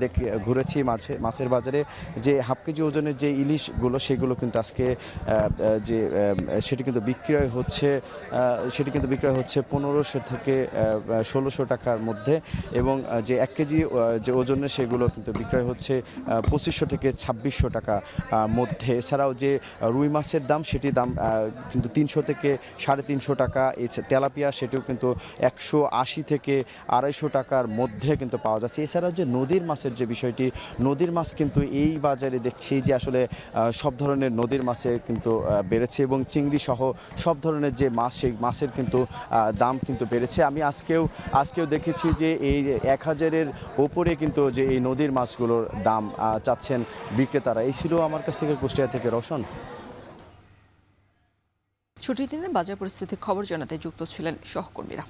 ঘুরেছি মাছের বাজারে যে হাফ কেজি ওজনের যে ইলিশগুলো সেগুলো কিন্তু আজকে যে সেটি কিন্তু বিক্রয় হচ্ছে 1500 থেকে 1600 টাকার মধ্যে এবং যে 1 কেজি যে ওজনের সেগুলো কিন্তু বিক্রয় হচ্ছে 2500 থেকে 2600 টাকা মধ্যে। এছাড়াও যে রুই মাছের দাম সেটি দাম কিন্তু 300 থেকে 350 টাকা। তেলাপিয়া সেটিও কিন্তু 180 থেকে 250 টাকার মধ্যে কিন্তু পাওয়া যাচ্ছে। এছাড়াও যে নদীর মাছের যে বিষয়টি, নদীর মাছ কিন্তু এই বাজারে দেখছি যে আসলে সব ধরনের নদীর মাছে কিন্তু বেড়েছে এবং চিংড়ি সহ সব ধরনের যে মাছ সেই মাছের কিন্তু দাম কিন্তু বেড়েছে। আমি আজকেও দেখেছি যে এই 1000-এর ওপরে কিন্তু যে এই নদীর মাছগুলোর দাম চাচ্ছেন বিক্রেতারা। এই ছিল আমার কাছ থেকে কুষ্টিয়া থেকে রওশন। ছুটির দিনে বাজার পরিস্থিতির খবর জানাতে যুক্ত ছিলেন সহকর্মীরা।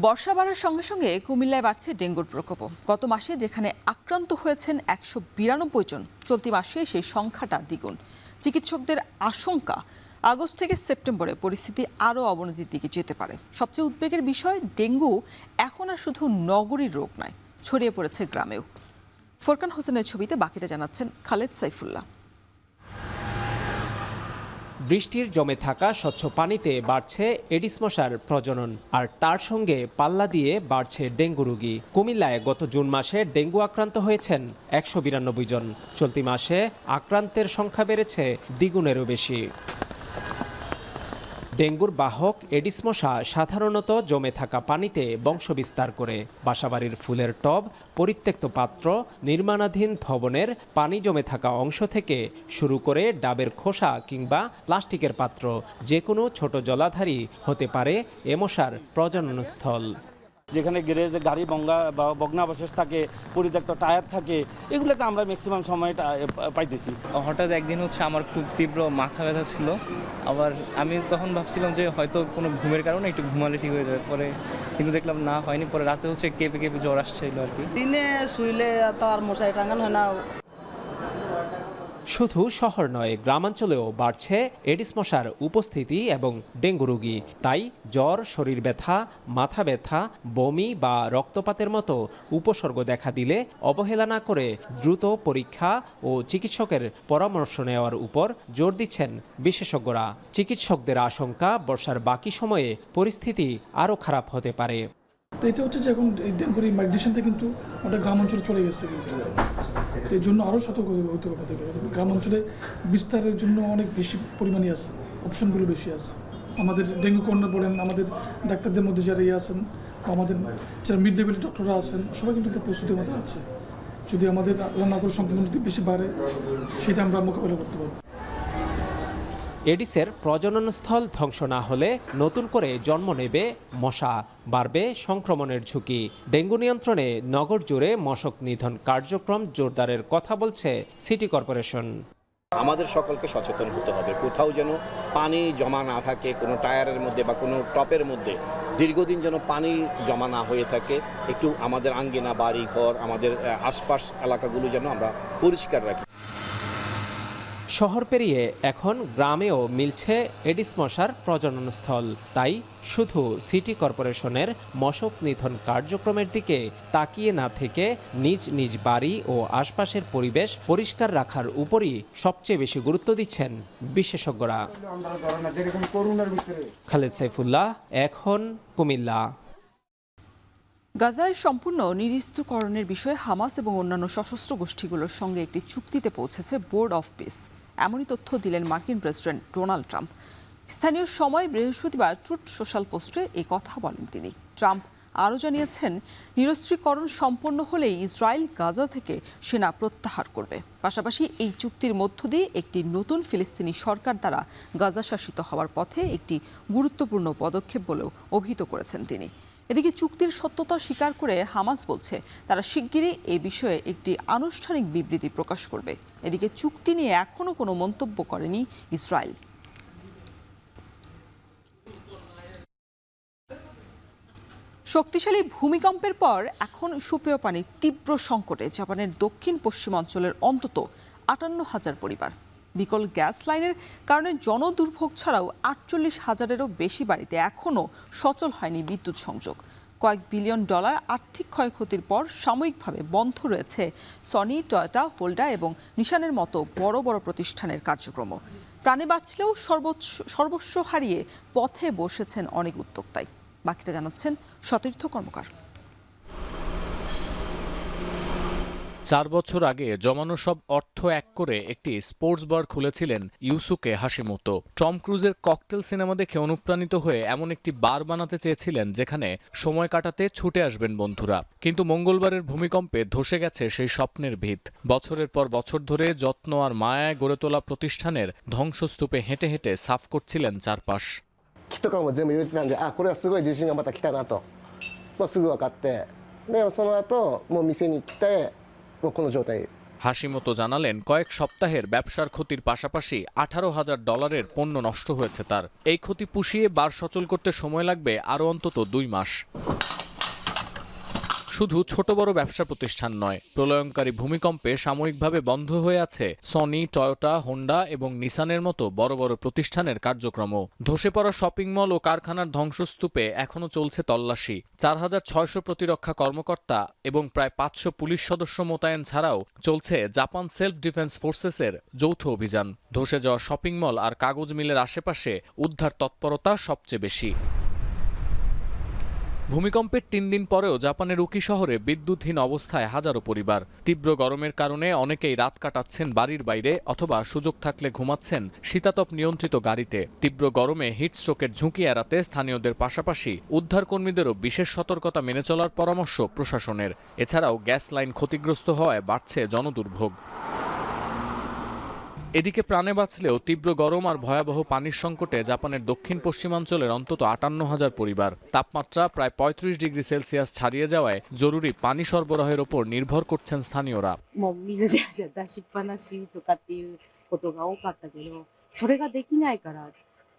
বর্ষা বাড়ার সঙ্গে সঙ্গে কুমিল্লায় বাড়ছে ডেঙ্গুর প্রকোপ। গত মাসে যেখানে আক্রান্ত হয়েছেন 192 জন, চলতি মাসে সেই সংখ্যাটা দ্বিগুণ। চিকিৎসকদের আশঙ্কা আগস্ট থেকে সেপ্টেম্বরে পরিস্থিতি আরও অবনতির দিকে যেতে পারে। সবচেয়ে উদ্বেগের বিষয়, ডেঙ্গু এখন আর শুধু নগরীর রোগ নয়, ছড়িয়ে পড়েছে গ্রামেও। ফোরকান হোসেনের ছবিতে বাকিটা জানাচ্ছেন খালেদ সাইফুল্লাহ। বৃষ্টির জমে থাকা স্বচ্ছ পানিতে বাড়ছে এডিস মশার প্রজনন, আর তার সঙ্গে পাল্লা দিয়ে বাড়ছে ডেঙ্গু রোগী। কুমিল্লায় গত জুন মাসে ডেঙ্গু আক্রান্ত হয়েছেন 192 জন। চলতি মাসে আক্রান্তের সংখ্যা বেড়েছে দ্বিগুণেরও বেশি। ডেঙ্গুর বাহক এডিস মশা সাধারণত জমে থাকা পানিতে বংশবিস্তার করে। বাসাবাড়ির ফুলের টব, পরিত্যক্ত পাত্র, নির্মাণাধীন ভবনের পানি জমে থাকা অংশ থেকে শুরু করে ডাবের খোসা কিংবা প্লাস্টিকের পাত্র, যে কোনো ছোট জলাধারী হতে পারে এ মশার প্রজননস্থল। যেখানে গ্যারেজে গাড়ি ভগ্নাবশেষ থাকে, পরিত্যক্ত টায়ার থাকে, এগুলোতে আমরা ম্যাক্সিমাম সময়টা পাইতেছি। হঠাৎ একদিন হচ্ছে আমার খুব তীব্র মাথা ব্যথা ছিল, আবার আমি তখন ভাবছিলাম যে হয়তো কোনো ঘুমের কারণে একটু ঘুমালে ঠিক হয়ে যাবে, পরে কিন্তু দেখলাম না, হয়নি। পরে রাতে হচ্ছে কেঁপে কেঁপে জ্বর আসছিল আর কি। দিনে শুইলে তো আর মশারি টাঙানো হয় না। শুধু শহর নয়, গ্রামাঞ্চলেও বাড়ছে এডিস মশার উপস্থিতি এবং ডেঙ্গু রোগী। তাই জ্বর, শরীর ব্যথা, মাথা ব্যথা, বমি বা রক্তপাতের মতো উপসর্গ দেখা দিলে অবহেলা না করে দ্রুত পরীক্ষা ও চিকিৎসকের পরামর্শ নেওয়ার উপর জোর দিচ্ছেন বিশেষজ্ঞরা। চিকিৎসকদের আশঙ্কা, বর্ষার বাকি সময়ে পরিস্থিতি আরও খারাপ হতে পারে। তো এটা হচ্ছে যে এখন এই ডেঙ্গুর এই মাইগ্রেশনটা কিন্তু ওটা গ্রাম অঞ্চলে চলে গেছে, কিন্তু এই জন্য আরও সতর্ক হতে হবে। গ্রাম অঞ্চলে বিস্তারের জন্য অনেক বেশি পরিমাণে আছে, অপশনগুলো বেশি আছে। আমাদের ডেঙ্গু কর্নার বলেন, আমাদের ডাক্তারদের মধ্যে যারা আছেন, আমাদের যারা মিড লেভেলের ডক্টররা আছেন, সবাই কিন্তু একটা প্রস্তুতির মধ্যে আছে। যদি আমাদের রান্নাঘর সংক্রমণ যদি বেশি বাড়ে, সেটা আমরা মোকাবেলা করতে পারবো। এডিসের প্রজননস্থল ধ্বংস না হলে নতুন করে জন্ম নেবে মশা, বাড়বে সংক্রমণের ঝুঁকি। ডেঙ্গু নিয়ন্ত্রণে নগর জুড়ে মশক নিধন কার্যক্রম জোরদারের কথা বলছে সিটি কর্পোরেশন। আমাদের সকলকে সচেতন হতে হবে, কোথাও যেন পানি জমা না থাকে, কোনো টায়ারের মধ্যে বা কোনো টপের মধ্যে দীর্ঘদিন যেন পানি জমা না হয়ে থাকে। একটু আমাদের আঙ্গিনা, বাড়ি ঘর, আমাদের আশপাশ এলাকাগুলো যেন আমরা পরিষ্কার রাখি। শহর পেরিয়ে এখন গ্রামেও মিলছে এডিস মশার প্রজননস্থল। তাই শুধু সিটি কর্পোরেশনের মশক নিধন কার্যক্রমের দিকে তাকিয়ে না থেকে নিজ নিজ বাড়ি ও আশপাশের পরিবেশ পরিষ্কার রাখার উপরই সবচেয়ে বেশি গুরুত্ব দিচ্ছেন বিশেষজ্ঞরা। খালেদ সাইফুল্লাহ, এখন কুমিল্লা। গাজায় সম্পূর্ণ নিরস্ত্রীকরণের বিষয়ে হামাস এবং অন্যান্য সশস্ত্র গোষ্ঠীগুলোর সঙ্গে একটি চুক্তিতে পৌঁছেছে বোর্ড অফ পিস। এমনই তথ্য দিলেন মার্কিন প্রেসিডেন্ট ডোনাল্ড ট্রাম্প। স্থানীয় সময় বৃহস্পতিবার ট্রুথ সোশ্যাল পোস্টে এই কথা বলেন তিনি। ট্রাম্প আরও জানিয়েছেন, নিরস্ত্রীকরণ সম্পন্ন হলেই ইসরায়েল গাজা থেকে সেনা প্রত্যাহার করবে। পাশাপাশি এই চুক্তির মধ্য দিয়ে একটি নতুন ফিলিস্তিনি সরকার দ্বারা গাজা শাসিত হওয়ার পথে একটি গুরুত্বপূর্ণ পদক্ষেপ বলেও অভিহিত করেছেন তিনি। এদিকে চুক্তির সত্যতা স্বীকার করে হামাস বলছে তারা শিগগিরই এ বিষয়ে একটি আনুষ্ঠানিক বিবৃতি প্রকাশ করবে। এদিকে চুক্তি নিয়ে এখনও কোনো মন্তব্য করেনি ইসরায়েল। শক্তিশালী ভূমিকম্পের পর এখন সুপেয় পানির তীব্র সংকটে জাপানের দক্ষিণ পশ্চিমাঞ্চলের অন্তত 58,000 পরিবার। বিকল গ্যাস লাইনের কারণে জনদুর্ভোগ ছাড়াও 48,000-এরও বেশি বাড়িতে এখনও সচল হয়নি বিদ্যুৎ সংযোগ। কয়েক বিলিয়ন ডলার আর্থিক ক্ষয়ক্ষতির পর সাময়িকভাবে বন্ধ রয়েছে সনি, টয়োটা, হোন্ডা এবং নিশানের মতো বড় বড় প্রতিষ্ঠানের কার্যক্রম। প্রাণে বাঁচলেও সর্বস্ব হারিয়ে পথে বসেছেন অনেক উদ্যোক্তাই। বাকিটা জানাচ্ছেন সতীর্থ কর্মকার। 4 বছর আগে জমানো সব অর্থ এক করে একটি স্পোর্টস বার খুলেছিলেন ইউসুকে হাশিমোতো। টম ক্রুজের ককটেল সিনেমা দেখে অনুপ্রাণিত হয়ে এমন একটি বার বানাতে চেয়েছিলেন যেখানে সময় কাটাতে ছুটে আসবেন বন্ধুরা। কিন্তু মঙ্গলবারের ভূমিকম্পে ধসে গেছে সেই স্বপ্নের ভিত। বছরের পর বছর ধরে যত্ন আর মায়ায় গড়ে তোলা প্রতিষ্ঠানের ধ্বংসস্তূপে হেঁটে হেঁটে সাফ করছিলেন চারপাশ। 木とかも全部入れてたんで、あ、これはすごい地震がまた来たなと、すぐ分かって、でその後もう店に来て、もうこの状態。হাশিমোতো জানালেন, কয়েক সপ্তাহের ব্যবসার ক্ষতির পাশাপাশি $18,000 পণ্য নষ্ট হয়েছে তার। এই ক্ষতি পুষিয়ে বার সচল করতে সময় লাগবে আরও অন্তত 2 মাস। শুধু ছোট বড় ব্যবসা প্রতিষ্ঠান নয়, প্রলয়ঙ্কারী ভূমিকম্পে সাময়িকভাবে বন্ধ হয়ে আছে সনি, টয়োটা, হোন্ডা এবং নিসানের মতো বড় বড় প্রতিষ্ঠানের কার্যক্রম। ধসে পড়া শপিং মল ও কারখানার ধ্বংসস্তূপে এখনও চলছে তল্লাশি। 4,600 প্রতিরক্ষা কর্মকর্তা এবং প্রায় 500 পুলিশ সদস্য মোতায়েন ছাড়াও চলছে জাপান সেলফ ডিফেন্স ফোর্সেসের যৌথ অভিযান। ধসে যাওয়া শপিং মল আর কাগজ মিলের আশেপাশে উদ্ধার তৎপরতা সবচেয়ে বেশি। ভূমিকম্পের 3 দিন পরেও জাপানের উকি শহরে বিদ্যুৎহীন অবস্থায় হাজারো পরিবার। তীব্র গরমের কারণে অনেকেই রাত কাটাচ্ছেন বাড়ির বাইরে অথবা সুযোগ থাকলে ঘুমাচ্ছেন শীতাতপ নিয়ন্ত্রিত গাড়িতে। তীব্র গরমে হিটস্ট্রোকের ঝুঁকি এড়াতে স্থানীয়দের পাশাপাশি উদ্ধারকর্মীদেরও বিশেষ সতর্কতা মেনে চলার পরামর্শ প্রশাসনের। এছাড়াও গ্যাস লাইন ক্ষতিগ্রস্ত হওয়ায় বাড়ছে জনদুর্ভোগ। এদিকে প্রাণে বাঁচলেও তীব্র গরম আর ভয়াবহ পানির সংকটে জাপানের দক্ষিণ পশ্চিমাঞ্চলের অন্তত 58,000 পরিবার। তাপমাত্রা প্রায় 35 ডিগ্রি সেলসিয়াস ছাড়িয়ে যাওয়ায় জরুরি পানি সরবরাহের ওপর নির্ভর করছেন স্থানীয়রা। 水じゃ出しっぱなしとかっていうことが多かったけど、それができないから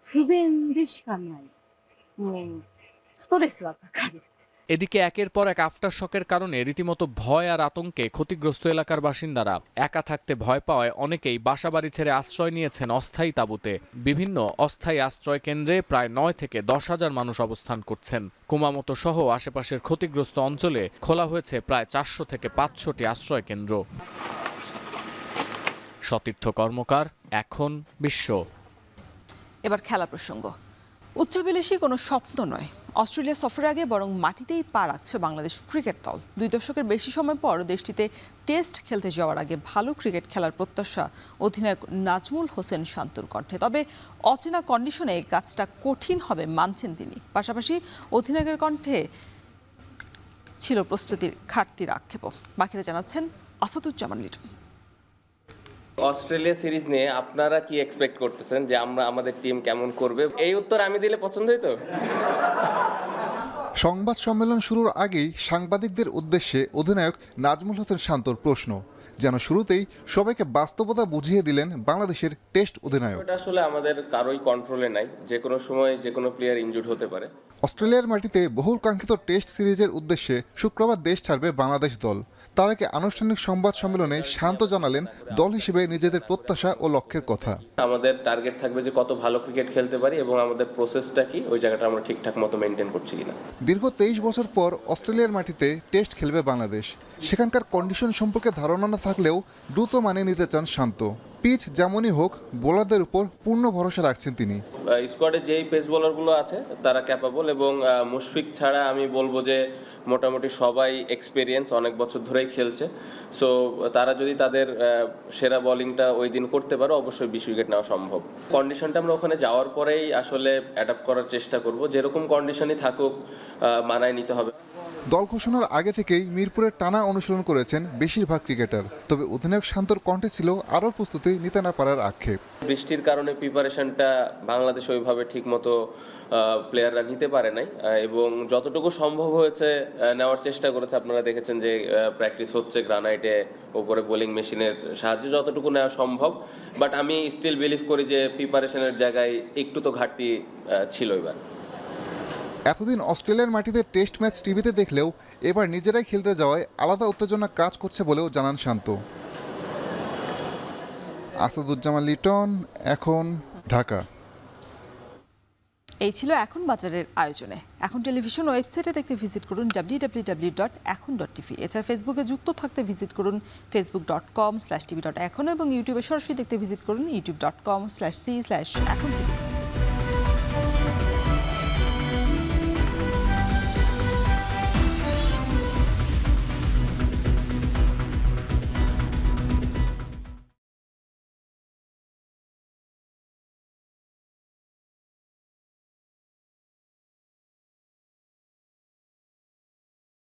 不便でしかない。もうストレスはかかる。এদিকে একের পর এক আফটার শকের কারণে রীতিমতো ভয় আর আতঙ্কে ক্ষতিগ্রস্ত এলাকার বাসিন্দারা। একা থাকতে ভয় পাওয়ায় অনেকেই বাসাবাড়ি ছেড়ে আশ্রয় নিয়েছেন অস্থায়ী তাঁবুতে। বিভিন্ন অস্থায়ী আশ্রয় কেন্দ্রে প্রায় 9 থেকে 10,000 মানুষ অবস্থান করছেন। কুমামোতো সহ আশেপাশের ক্ষতিগ্রস্ত অঞ্চলে খোলা হয়েছে প্রায় 400 থেকে 500টি আশ্রয় কেন্দ্র। সতীর্থ কর্মকার, এখন বিশ্ব। এবার খেলা প্রসঙ্গ। উচ্চাভিলাষী কোনো স্বপ্ন নয়, অস্ট্রেলিয়া সফরের আগে বরং মাটিতেই পা রাখছে বাংলাদেশ ক্রিকেট দল। 2 দশকের বেশি সময় পর দেশটিতে টেস্ট খেলতে যাওয়ার আগে ভালো ক্রিকেট খেলার প্রত্যাশা অধিনায়ক নাজমুল হোসেন শান্তর কণ্ঠে। তবে অচেনা কন্ডিশনে কাজটা কঠিন হবে মানছেন তিনি। পাশাপাশি অধিনায়কের কণ্ঠে ছিল প্রস্তুতির ঘাটতির আক্ষেপও। বাকিরা জানাচ্ছেন আসাদুজ্জামান লিটন। অস্ট্রেলিয়া সিরিজ নিয়ে আপনারা কি এক্সপেক্ট করতেছেন যে আমাদের টিম কেমন করবে? এই উত্তর আমি দিলে পছন্দ হইতো। সংবাদ সম্মেলন শুরুর আগেই সাংবাদিকদের উদ্দেশ্যে অধিনায়ক নাজমুল হোসেন শান্তর প্রশ্ন, যেন শুরুতেই সবাইকে বাস্তবতা বুঝিয়ে দিলেন বাংলাদেশের টেস্ট অধিনায়ক। এটা আসলে আমাদের কারোই কন্ট্রোলে নাই, যে কোনো সময় যে কোনো প্লেয়ার ইনজুর্ড হতে পারে। অস্ট্রেলিয়ার মাটিতে বহুল কাঙ্ক্ষিত টেস্ট সিরিজের উদ্দেশ্যে শুক্রবার দেশ ছাড়বে বাংলাদেশ দল। তার আগে আনুষ্ঠানিক সংবাদ সম্মেলনে শান্ত জানালেন দল হিসেবে নিজেদের প্রত্যাশা ও লক্ষ্যের কথা। আমাদের টার্গেট থাকবে যে কত ভালো ক্রিকেট খেলতে পারি এবং আমাদের প্রসেসটা কি, ওই জায়গাটা আমরা ঠিকঠাক মতো মেনটেন করছি কিনা। দীর্ঘ 23 বছর পর অস্ট্রেলিয়ার মাটিতে টেস্ট খেলবে বাংলাদেশ। সেখানকার কন্ডিশন সম্পর্কে ধারণা না থাকলেও দ্রুত মানিয়ে নিতে চান শান্ত। পিচ যেমনই হোক বোলারদের উপর পূর্ণ ভরসা রাখছেন তিনি। স্কোয়াডে যেই পেস বোলারগুলো আছে তারা ক্যাপাবল, এবং মুশফিক ছাড়া আমি বলবো যে মোটামুটি সবাই এক্সপেরিয়েন্স, অনেক বছর ধরেই খেলছে। সো তারা যদি তাদের সেরা বোলিংটা ওই দিন করতে পারে, অবশ্যই 20 উইকেট নেওয়া সম্ভব। কন্ডিশনটা আমরা ওখানে যাওয়ার পরেই আসলে অ্যাডাপ্ট করার চেষ্টা করব। যেরকম কন্ডিশনই থাকুক মানায় নিতে হবে। দল ঘোষণার আগে থেকেই মিরপুরের টানা অনুশীলন করেছেন বেশিরভাগ ক্রিকেটার। তবে অধিনায়ক শান্তর কণ্ঠে ছিল আরও প্রস্তুতি নিতে না পারার আক্ষেপ। বৃষ্টির কারণে প্রিপারেশনটা বাংলাদেশ ওইভাবে ঠিকমতো প্লেয়াররা নিতে পারে নাই, এবং যতটুকু সম্ভব হয়েছে নেওয়ার চেষ্টা করেছে। আপনারা দেখেছেন যে প্র্যাকটিস হচ্ছে গ্রানাইটে, ওপরে বোলিং মেশিনের সাহায্যে যতটুকু নেওয়া সম্ভব। বাট আমি স্টিল বিলিভ করি যে প্রিপারেশনের জায়গায় একটু তো ঘাটতি ছিল এবার। এতদিন অস্ট্রেলিয়ার মাটিতে টেস্ট ম্যাচ টিভিতে দেখলেও এবার নিজেরাই খেলতে যাওয়ায় আলাদা উত্তেজনা কাজ করছে বলেও জানান শান্ত। আসাদুজ্জামান লিটন, এখন, ঢাকা। এই ছিল এখন বাজারের আয়োজনে। এখন টেলিভিশন ওয়েবসাইটে দেখতে ভিজিট করুন www.ekhon.tv। এছাড়া ফেসবুকে যুক্ত থাকতে ভিজিট করুন facebook.com/tv.ekhon এবং ইউটিউবে সরাসরি দেখতে ভিজিট করুন youtube.com/c/ekhon tv।